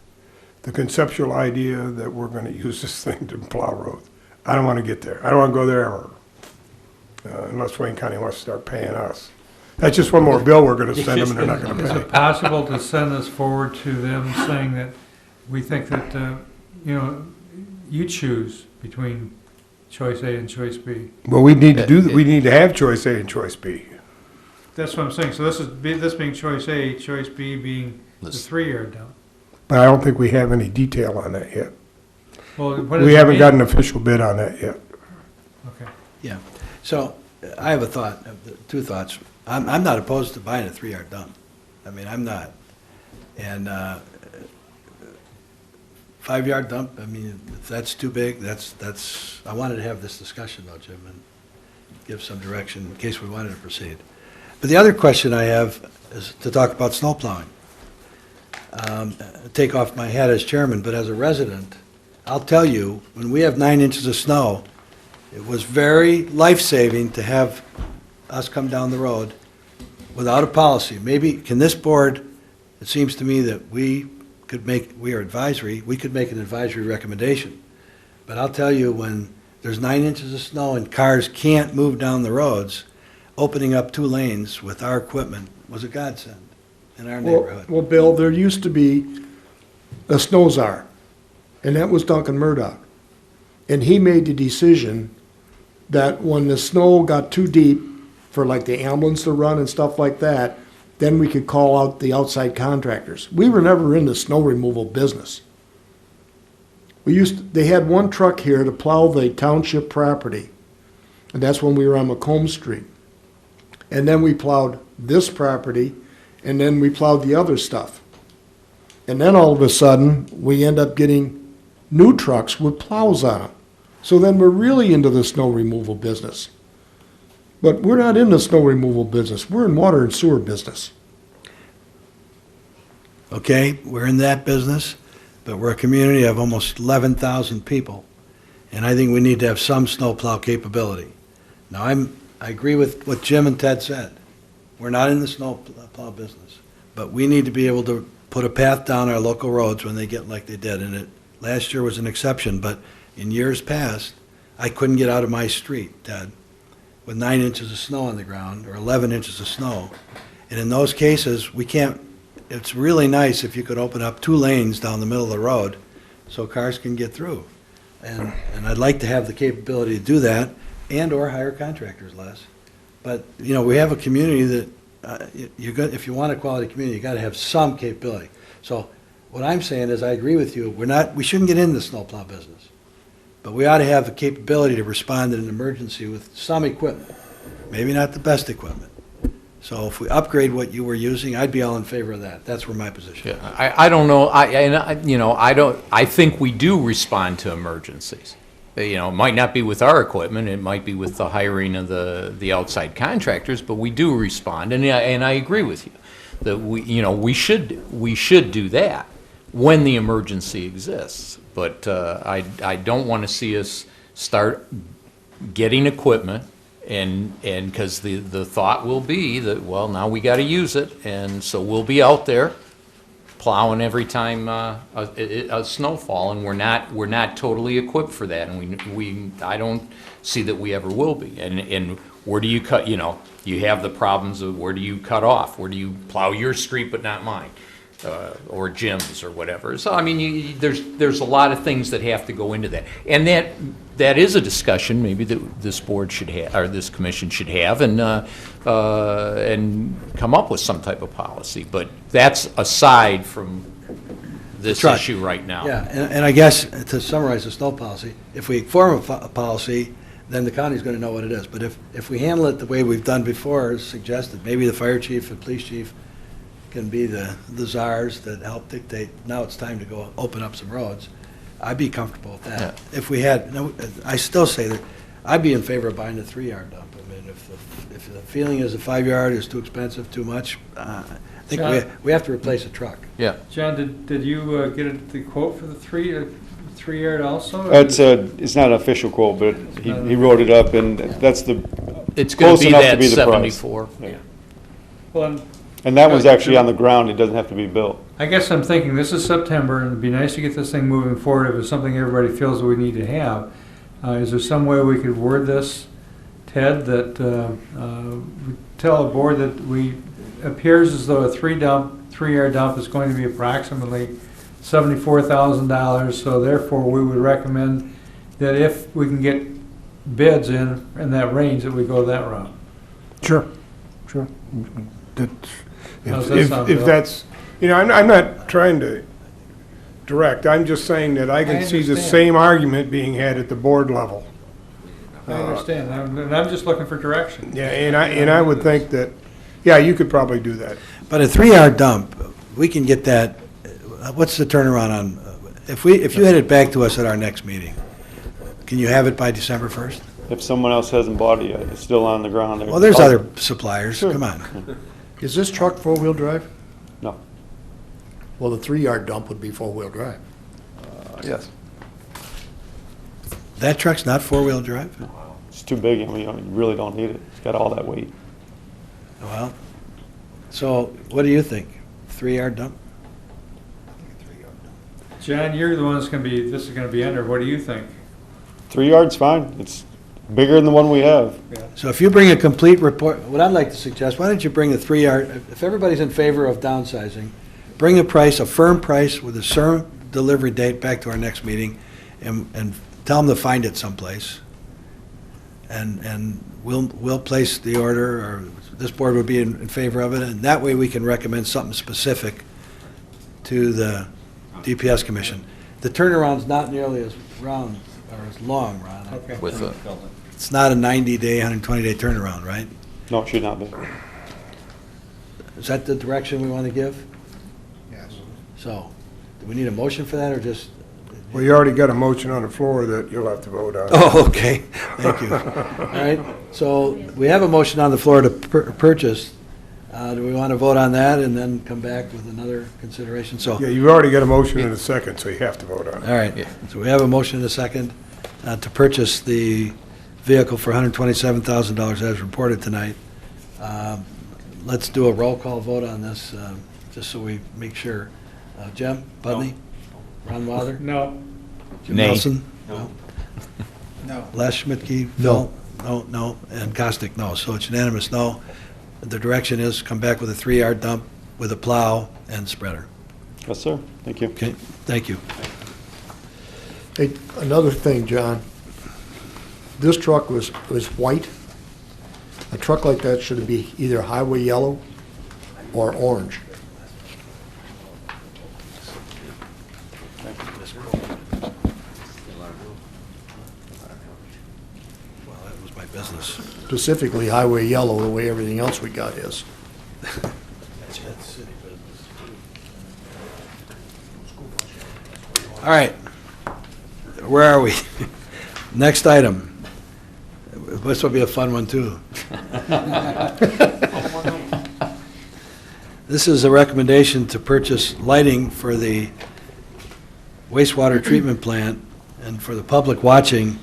Speaker 5: the conceptual idea that we're going to use this thing to plow roads. I don't want to get there. I don't want to go there ever, unless Wayne County wants to start paying us. That's just one more bill we're going to send them, and they're not going to
Speaker 9: Is
Speaker 5: pay.
Speaker 9: it possible to send this forward to them saying that we think that, you choose between choice A and choice B?
Speaker 5: Well, we need to we need to have choice A and choice B.
Speaker 9: That's what I'm saying. So this being choice A, choice B being the 3-yard dump.
Speaker 5: But I don't think we have any detail on that yet.
Speaker 9: Well, what does
Speaker 5: We
Speaker 9: it
Speaker 5: haven't
Speaker 9: mean?
Speaker 5: got an official bid on that yet.
Speaker 9: Okay.
Speaker 1: Yeah. So I have a thought, two thoughts. I'm not opposed to buying a 3-yard dump. I mean, I'm not. And 5-yard dump, I mean, if that's too big, that's, I wanted to have this discussion though, Jim, and give some direction in case we wanted to proceed. But the other question I have is to talk about snow plowing. Take off my hat as chairman, but as a resident, I'll tell you, when we have 9 inches of snow, it was very life-saving to have us come down the road without a policy. Maybe, can this board, it seems to me that we are advisory, we could make an advisory recommendation. But I'll tell you, when there's 9 inches of snow and cars can't move down the roads, opening up 2 lanes with our equipment was a godsend in our neighborhood.
Speaker 6: Well, Bill, there used to be a snow czar, and that was Duncan Murdoch. And he made the decision that when the snow got too deep for like the ambulance to run and stuff like that, then we could call out the outside contractors. We were never in the snow removal business. They had one truck here to plow the township property, and that's when we were on Macomb Street. And then we plowed this property, and then we plowed the other stuff. And then all of a sudden, we end up getting new trucks with plows on them. So then we're really into the snow removal business. But we're not in the snow removal business. We're in water and sewer business.
Speaker 1: Okay, we're in that business, but we're a community of almost 11,000 people, and I think we need to have some snowplow capability. Now, I agree with what Jim and Ted said. We're not in the snowplow business, but we need to be able to put a path down our local roads when they get like they did, and last year was an exception, but in years past, I couldn't get out of my street, Ted, with 9 inches of snow on the ground, or 11 inches of snow. And in those cases, we can't, it's really nice if you could open up 2 lanes down the middle of the road so cars can get through. And I'd like to have the capability to do that, and/or hire contractors, Les. But, we have a community that, if you want a quality community, you got to have some capability. So what I'm saying is, I agree with you, we shouldn't get into the snowplow business. But we ought to have the capability to respond in an emergency with some equipment, maybe not the best equipment. So if we upgrade what you were using, I'd be all in favor of that. That's where my position is.
Speaker 3: Yeah, I don't know, I think we do respond to emergencies. It might not be with our equipment, it might be with the hiring of the outside contractors, but we do respond, and I agree with you, that we should do that when the emergency exists. But I don't want to see us start getting equipment, and because the thought will be that, well, now we got to use it, and so we'll be out there plowing every time a snowfall, and we're not totally equipped for that, and I don't see that we ever will be. And where do you cut? You have the problems of where do you cut off? Where do you plow your street but not mine? Or Jim's or whatever. So, I mean, there's a lot of things that have to go into that. And that is a discussion maybe that this board should have, or this commission should have, and come up with some type of policy. But that's aside from this
Speaker 1: Right.
Speaker 3: issue right now.
Speaker 1: Yeah, and I guess, to summarize the snow policy, if we form a policy, then the county's gonna know what it is. But if we handle it the way we've done before, as suggested, maybe the fire chief and police chief can be the czars that help dictate, now it's time to go open up some roads, I'd be comfortable with that. If we had, no, I still say that, I'd be in favor of buying the 3-yard dump. I mean, if the feeling is a 5-yard is too expensive, too much, I think
Speaker 9: John?
Speaker 1: we have to replace a truck.
Speaker 3: Yeah.
Speaker 9: John, did you get the quote for the 3-yard also?
Speaker 7: It's not an official quote, but he wrote it up, and that's the,
Speaker 3: It's going
Speaker 7: Close
Speaker 3: to be
Speaker 7: enough to
Speaker 3: that
Speaker 7: be the price.
Speaker 3: 74.
Speaker 9: Well,
Speaker 7: and that one's actually on the ground, it doesn't have to be built.
Speaker 9: I guess I'm thinking this is September, and it'd be nice to get this thing moving forward if it's something everybody feels that we need to have. Is there some way we could word this, Ted, that we tell the board that appears as though a 3-yard dump is going to be approximately $74,000, so therefore we would recommend that if we can get bids in that range, that we go that route.
Speaker 5: Sure.
Speaker 9: How's that sound,
Speaker 5: If
Speaker 9: Bill?
Speaker 5: that's, I'm not trying to direct, I'm just saying that I can see the
Speaker 9: understand.
Speaker 5: same argument being had at the board level.
Speaker 9: I understand, and I'm just looking for direction.
Speaker 5: Yeah, and I would think that, yeah, you could probably do that.
Speaker 1: But a 3-yard dump, we can get that, what's the turnaround on, if you had it back to us at our next meeting, can you have it by December 1st?
Speaker 7: If someone else hasn't bought it yet, it's still on the ground there.
Speaker 1: Well, there's other suppliers,
Speaker 7: Sure.
Speaker 1: come on.
Speaker 6: Is this truck four-wheel drive?
Speaker 7: No.
Speaker 6: Well, the 3-yard dump would be four-wheel drive.
Speaker 7: Yes.
Speaker 1: That truck's not 4-wheel drive?
Speaker 7: It's too big, and you really don't need it. It's got all that weight.
Speaker 1: Well, so what do you think? 3-yard dump?
Speaker 9: John, you're the one this is going to be under, what do you think?
Speaker 7: 3 yards, fine. It's bigger than the one we have.
Speaker 1: So if you bring a complete report, what I'd like to suggest, why don't you bring a 3-yard, if everybody's in favor of downsizing, bring a firm price with a certain delivery date back to our next meeting, and tell them to find it someplace. And we'll place the order, or this board would be in favor of it, and that way we can recommend something specific to the DPS commission. The turnaround's not nearly as round, or as long, Ron.
Speaker 9: Okay.
Speaker 3: With a,
Speaker 1: It's not a 90-day, 120-day turnaround, right?
Speaker 7: No, it should not be.
Speaker 1: Is that the direction we want to give? Yes. So, do we need a motion for that, or just?
Speaker 5: Well, you already got a motion on the floor that you'll have to vote on.
Speaker 1: Oh, okay, thank you. All right, so we have a motion on the floor to purchase. Do we want to vote on that and then come back with another consideration? So,
Speaker 5: Yeah, you've already got a motion in a second, so you have to vote on it.
Speaker 1: all right, so we have a motion and a second to purchase the vehicle for $127,000 as reported tonight. Let's do a roll call vote on this, just so we make sure. Jim Budney? Ron Wather?
Speaker 9: No.
Speaker 1: Jim
Speaker 3: Nay.
Speaker 1: Nelson? No. Les Schmidtke? No. No, and Costick, no. So it's unanimous, no. The direction is come back with a 3-yard dump with a plow and spreader.
Speaker 7: Yes, sir. Thank you.
Speaker 1: Okay, thank you.
Speaker 6: Hey, another thing, John. This truck was white. A truck like that should be either highway yellow or orange.
Speaker 1: Well, that was my business.
Speaker 6: Specifically highway yellow, the way everything else we got is.
Speaker 1: All right, where are we? Next item. This will be a fun one, too. This is a recommendation to purchase lighting for the wastewater treatment plant and for the public watching.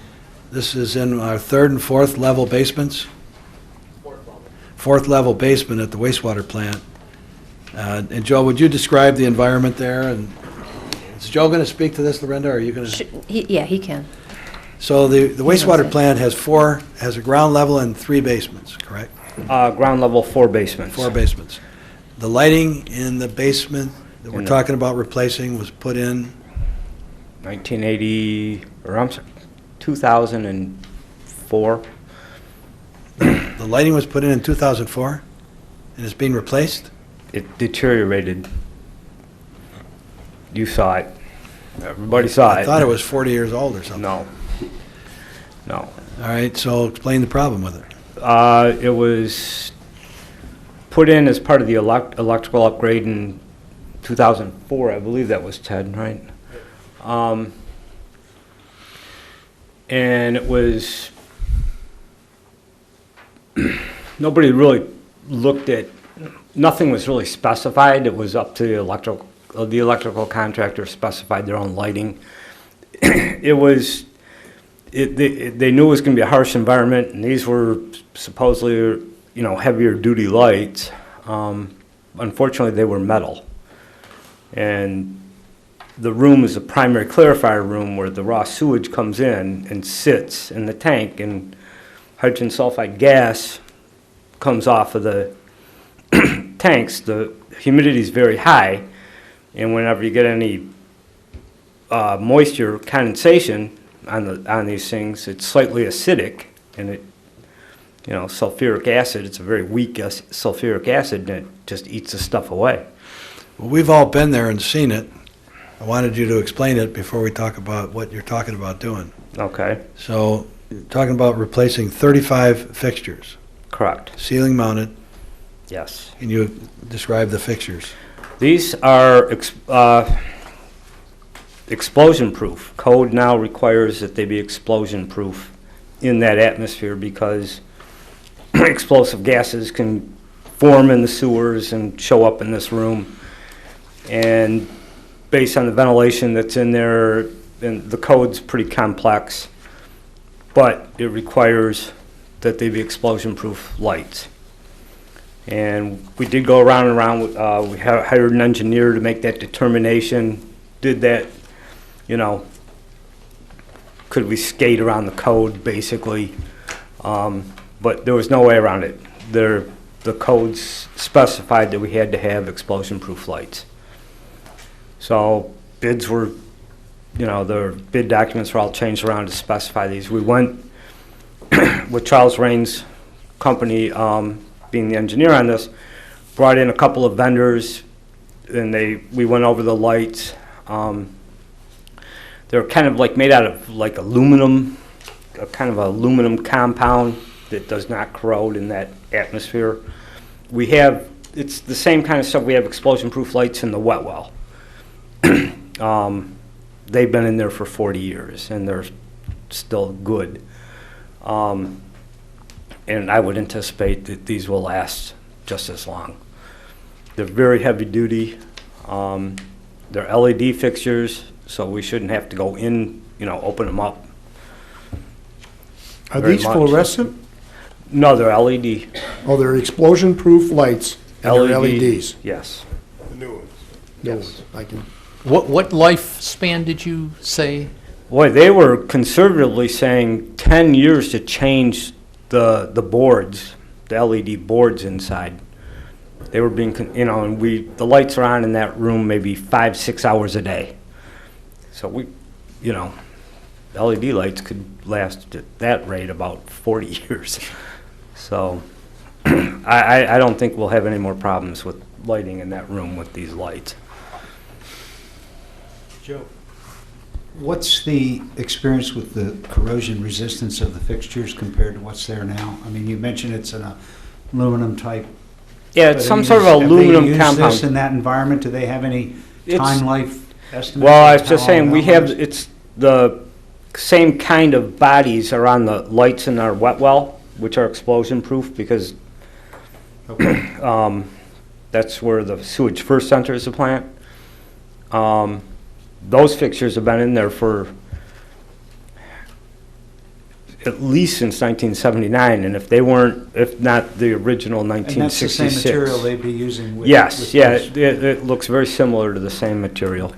Speaker 1: This is in our 3rd and 4th level basements. 4th level basement at the wastewater plant. And Joe, would you describe the environment there? And is Joe going to speak to this, Lorinda, or are you going to?
Speaker 4: Yeah, he can.
Speaker 1: So the wastewater plant has a ground level and 3 basements, correct?
Speaker 12: Ground level, 4 basements.
Speaker 1: 4 basements. The lighting in the basement that we're talking about replacing was put in,
Speaker 12: 1980, or I'm sorry, 2004.
Speaker 1: the lighting was put in 2004, and it's being replaced?
Speaker 12: It deteriorated. You saw it. Everybody saw it.
Speaker 1: I thought it was 40 years old or something.
Speaker 12: No. No.
Speaker 1: All right, so explain the problem with it.
Speaker 12: It was put in as part of the electrical upgrade in 2004, I believe that was, Ted, right? And it was, nobody really looked at, nothing was really specified. It was up to the electrical contractor specified their own lighting. It was, they knew it was going to be a harsh environment, and these were supposedly, you know, heavier duty lights. Unfortunately, they were metal. And the room is a primary clarifier room where the raw sewage comes in and sits in the tank, and hydrogen sulfide gas comes off of the tanks. The humidity is very high, and whenever you get any moisture condensation on these things, it's slightly acidic, and it, you know, sulfuric acid, it's a very weak sulfuric acid, and it just eats the stuff away.
Speaker 1: Well, we've all been there and seen it. I wanted you to explain it before we talk about what you're talking about doing.
Speaker 12: Okay,
Speaker 1: So, you're talking about replacing 35 fixtures,
Speaker 12: correct,
Speaker 1: ceiling mounted.
Speaker 12: yes.
Speaker 1: Can you describe the fixtures?
Speaker 12: These are explosion-proof. Code now requires that they be explosion-proof in that atmosphere because explosive gases can form in the sewers and show up in this room. And based on the ventilation that's in there, and the code's pretty complex, but it requires that they be explosion-proof lights. And we did go around and around, we hired an engineer to make that determination, did that, you know, could we skate around the code, basically? But there was no way around it. The codes specified that we had to have explosion-proof lights. So bids were, you know, the bid documents were all changed around to specify these. We went with Charles Rain's company, being the engineer on this, brought in a couple of vendors, and we went over the lights. They're kind of like made out of like aluminum, a kind of aluminum compound that does not corrode in that atmosphere. It's the same kind of stuff. We have explosion-proof lights in the wet well. They've been in there for 40 years, and they're still good. And I would anticipate that these will last just as long. They're very heavy duty. They're LED fixtures, so we shouldn't have to go in, you know, open them up.
Speaker 6: Are
Speaker 12: Very
Speaker 6: these
Speaker 12: much.
Speaker 6: fluorescent?
Speaker 12: No, they're LED.
Speaker 6: Oh, they're explosion-proof lights, and they're LEDs.
Speaker 12: Yes.
Speaker 5: The new ones.
Speaker 6: No ones. I can,
Speaker 3: What lifespan did you say?
Speaker 12: Boy, they were conservatively saying 10 years to change the boards, the LED boards inside. They were being, you know, and the lights are on in that room maybe 5-6 hours a day. So we, you know, LED lights could last at that rate about 40 years. So I don't think we'll have any more problems with lighting in that room with these lights.
Speaker 13: Joe, what's the experience with the corrosion resistance of the fixtures compared to what's there now? I mean, you mentioned it's an aluminum type.
Speaker 12: Yeah, it's some sort of aluminum
Speaker 13: Have they
Speaker 12: compound.
Speaker 13: used this in that environment? Do they have any time life estimate?
Speaker 12: Well, I was just saying, it's the same kind of bodies are on the lights in our wet well, which are explosion-proof because that's where the sewage first enters the plant. Those fixtures have been in there for at least since 1979, and if not the original 1966.
Speaker 13: And that's the same material they'd be using with?
Speaker 12: Yes,
Speaker 13: with
Speaker 12: yeah,
Speaker 13: those?
Speaker 12: it looks very similar to the same material.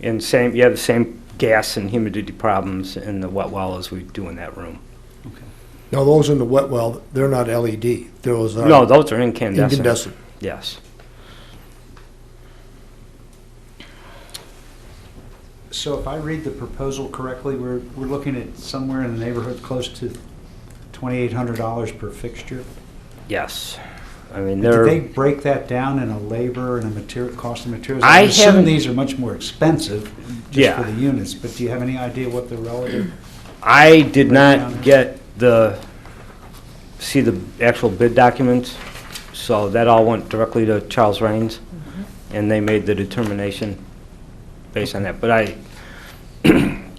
Speaker 12: And the same gas and humidity problems in the wet well as we do in that room.
Speaker 6: now, those in the wet well, they're not LED. Those are.
Speaker 12: No, those are incandescent.
Speaker 6: Incandescent.
Speaker 12: Yes.
Speaker 13: So if I read the proposal correctly, we're looking at somewhere in the neighborhood close to $2,800 per fixture?
Speaker 12: Yes. I mean,
Speaker 13: Did they
Speaker 12: they're,
Speaker 13: break that down in a labor and a material, cost of materials?
Speaker 12: I
Speaker 13: assume
Speaker 12: haven't-
Speaker 13: these are much more expensive just
Speaker 12: Yeah.
Speaker 13: for the units, but do you have any idea what the relative
Speaker 12: I did not get see the actual bid documents, so that all went directly to Charles Raines, and they made the determination based on that. But I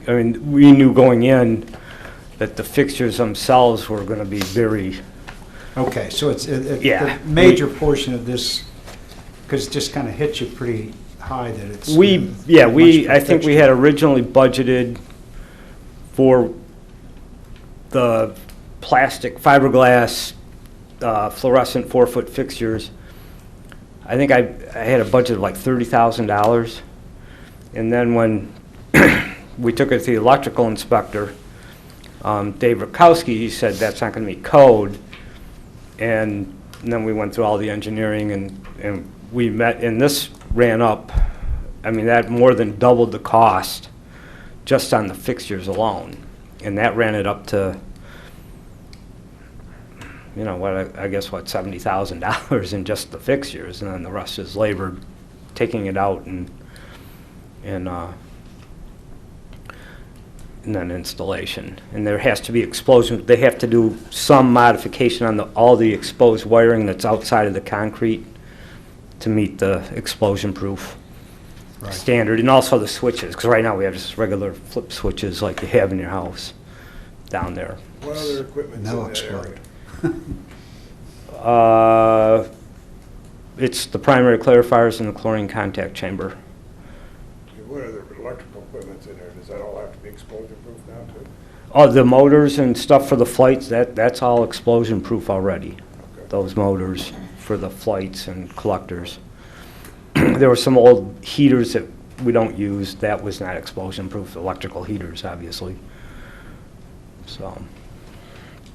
Speaker 12: mean, we knew going in that the fixtures themselves were going to be very,
Speaker 13: Okay, so it's,
Speaker 12: Yeah.
Speaker 13: the major portion of this, because it just kind of hits you pretty high that it's.
Speaker 12: I
Speaker 13: much
Speaker 12: think we had originally budgeted for the plastic fiberglass fluorescent 4-foot fixtures. I think I had a budget of like $30,000. And then when we took it to the electrical inspector, Dave Rakowski, he said that's not going to meet code. And then we went through all the engineering and we met, and this ran up, I mean, that more than doubled the cost just on the fixtures alone. And that ran it up to, you know, I guess $70,000 in just the fixtures, and then the rest is labor, taking it out and then installation. And there has to be explosion. They have to do some modification on all the exposed wiring that's outside of the concrete to meet the explosion-proof standard, and also the switches, because right now we have just regular flip switches like you have in your house down there.
Speaker 5: What other equipment's in that area?
Speaker 12: It's the primary clarifiers and the chlorine contact chamber.
Speaker 5: What other electrical equipment's in there? Does that all have to be explosion-proof now, too?
Speaker 12: Oh, the motors and stuff for the flights, that's all explosion-proof already.
Speaker 5: Okay.
Speaker 12: Those motors for the flights and collectors. There were some old heaters that we don't use. That was not explosion-proof, electrical heaters, obviously. So,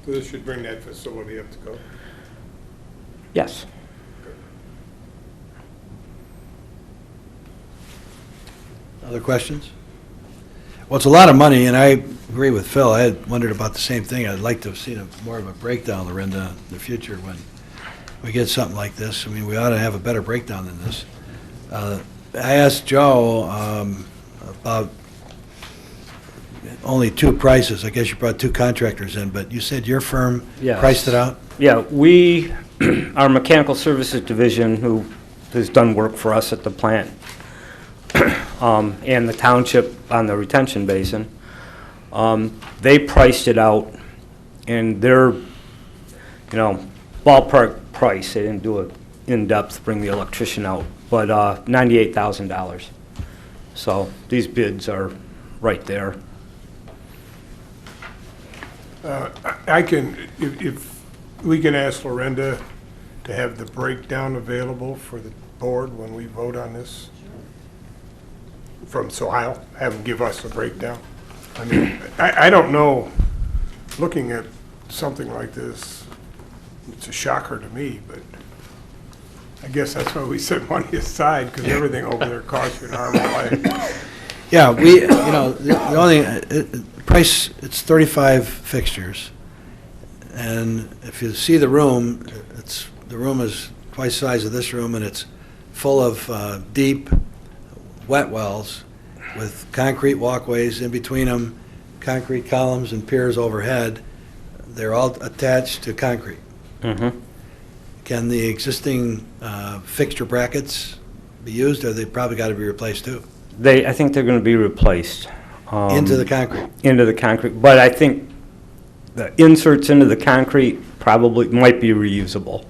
Speaker 5: So this should bring that facility up to code?
Speaker 12: yes.
Speaker 1: Other questions? Well, it's a lot of money, and I agree with Phil. I had wondered about the same thing. I'd like to have seen more of a breakdown, Lorinda, in the future when we get something like this. I mean, we ought to have a better breakdown than this. I asked Joe about only two prices. I guess you brought two contractors in, but you said your firm
Speaker 12: Yes.
Speaker 1: priced it out?
Speaker 12: Yeah, our mechanical services division, who has done work for us at the plant, and the township on the retention basin, they priced it out, and their, ballpark price, they didn't do it in-depth, bring the electrician out, but $98,000. So these bids are right there.
Speaker 5: I can, if we can ask Lorinda to have the breakdown available for the board when we vote on this, so I'll have them give us a breakdown. I mean, I don't know, looking at something like this, it's a shocker to me, but I guess that's why we set money aside, because everything over there costs you an arm and a leg.
Speaker 1: Yeah, the only price, it's 35 fixtures. And if you see the room, the room is twice the size of this room, and it's full of deep wet wells with concrete walkways in between them, concrete columns and piers overhead. They're all attached to concrete.
Speaker 12: Mm-hmm.
Speaker 1: Can the existing fixture brackets be used, or they probably got to be replaced too?
Speaker 12: I think they're going to be replaced.
Speaker 1: Into the concrete?
Speaker 12: Into the concrete, but I think the inserts into the concrete probably might be reusable.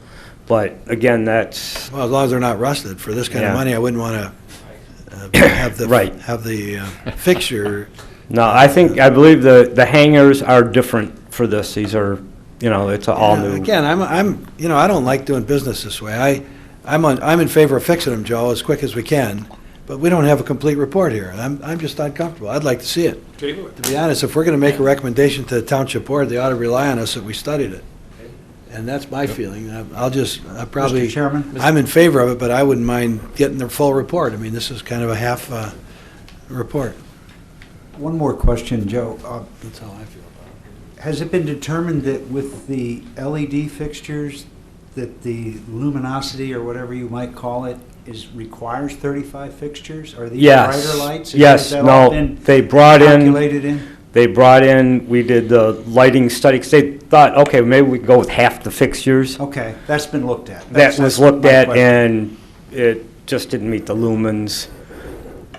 Speaker 12: But again, that's,
Speaker 1: Well, as long as they're not rusted, for this kind of
Speaker 12: Yeah.
Speaker 1: money, I wouldn't want to have the,
Speaker 12: Right.
Speaker 1: have the fixture.
Speaker 12: no, I believe the hangers are different for this. These are, it's an all new.
Speaker 1: Again, I don't like doing business this way. I'm in favor of fixing them, Joe, as quick as we can, but we don't have a complete report here. I'm just uncomfortable. I'd like to see it.
Speaker 5: Table it.
Speaker 1: To be honest, if we're going to make a recommendation to the township board, they ought to rely on us that we studied it. And that's my feeling.
Speaker 13: Mr. Chairman?
Speaker 1: I'm in favor of it, but I wouldn't mind getting the full report. I mean, this is kind of a half report.
Speaker 13: One more question, Joe.
Speaker 1: That's how I feel about it.
Speaker 13: Has it been determined that with the LED fixtures, that the luminosity, or whatever you might call it, requires 35 fixtures? Are these
Speaker 12: Yes.
Speaker 13: brighter lights?
Speaker 12: Yes.
Speaker 13: Has that
Speaker 12: No,
Speaker 13: all been
Speaker 12: they brought in.
Speaker 13: calculated in?
Speaker 12: They brought in, we did the lighting study, 'cause they thought, okay, maybe we could go with half the fixtures.
Speaker 13: Okay, that's been looked at.
Speaker 12: That was
Speaker 13: That's
Speaker 12: looked
Speaker 13: my
Speaker 12: at,
Speaker 13: question.
Speaker 12: and it just didn't meet the lumens,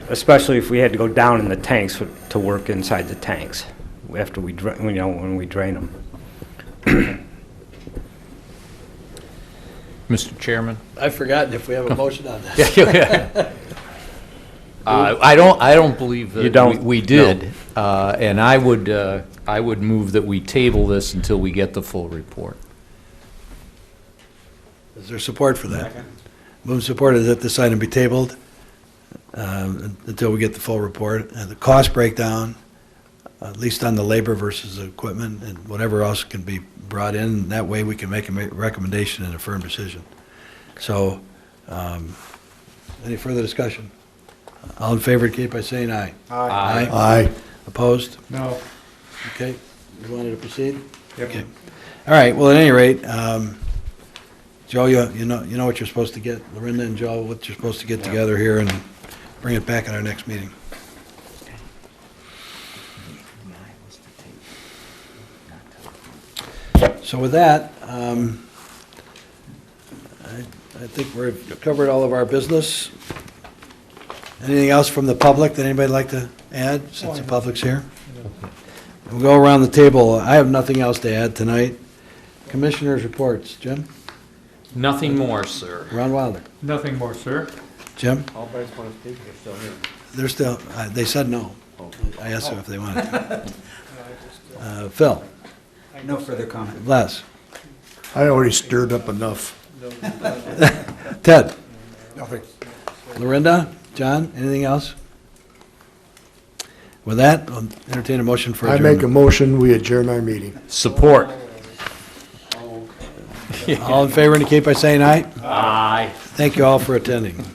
Speaker 12: especially if we had to go down in the tanks to work inside the tanks after we, when we drain them.
Speaker 3: Mr. Chairman?
Speaker 1: I've forgotten if we have a motion on that.
Speaker 3: I don't believe
Speaker 12: You
Speaker 3: that
Speaker 12: don't?
Speaker 3: we did. And I would move that we table this until we get the full report.
Speaker 1: Is there support for that? Move and support is that this item be tabled until we get the full report. And the cost breakdown, at least on the labor versus the equipment, and whatever else can be brought in. That way, we can make a recommendation and a firm decision. So, any further discussion? All in favor, indicate by saying aye.
Speaker 3: Aye.
Speaker 6: Aye.
Speaker 1: Opposed?
Speaker 9: No.
Speaker 1: Okay, you wanted to proceed? Okay. All right, well, at any rate, Joe, you know what you're supposed to get, Lorinda and Joe, what you're supposed to get together here and bring it back at our next meeting. So with that, I think we've covered all of our business. Anything else from the public that anybody'd like to add, since the public's here? We'll go around the table. I have nothing else to add tonight. Commissioners' reports. Jim?
Speaker 3: Nothing more, sir.
Speaker 1: Ron Wilder?
Speaker 9: Nothing more, sir.
Speaker 1: Jim?
Speaker 6: All banks want to speak, they're still here.
Speaker 1: They're still, they said no. I asked them if they wanted to. Phil?
Speaker 13: No further comment.
Speaker 1: Les?
Speaker 6: I already stirred up enough.
Speaker 1: Ted?
Speaker 6: Nothing.
Speaker 1: Lorinda? John? Anything else? With that, I'll entertain a motion for
Speaker 6: I
Speaker 1: adjournment.
Speaker 6: make a motion, we adjourn our meeting.
Speaker 3: Support.
Speaker 1: All in favor indicate by saying aye.
Speaker 3: Aye.
Speaker 1: Thank you all for attending.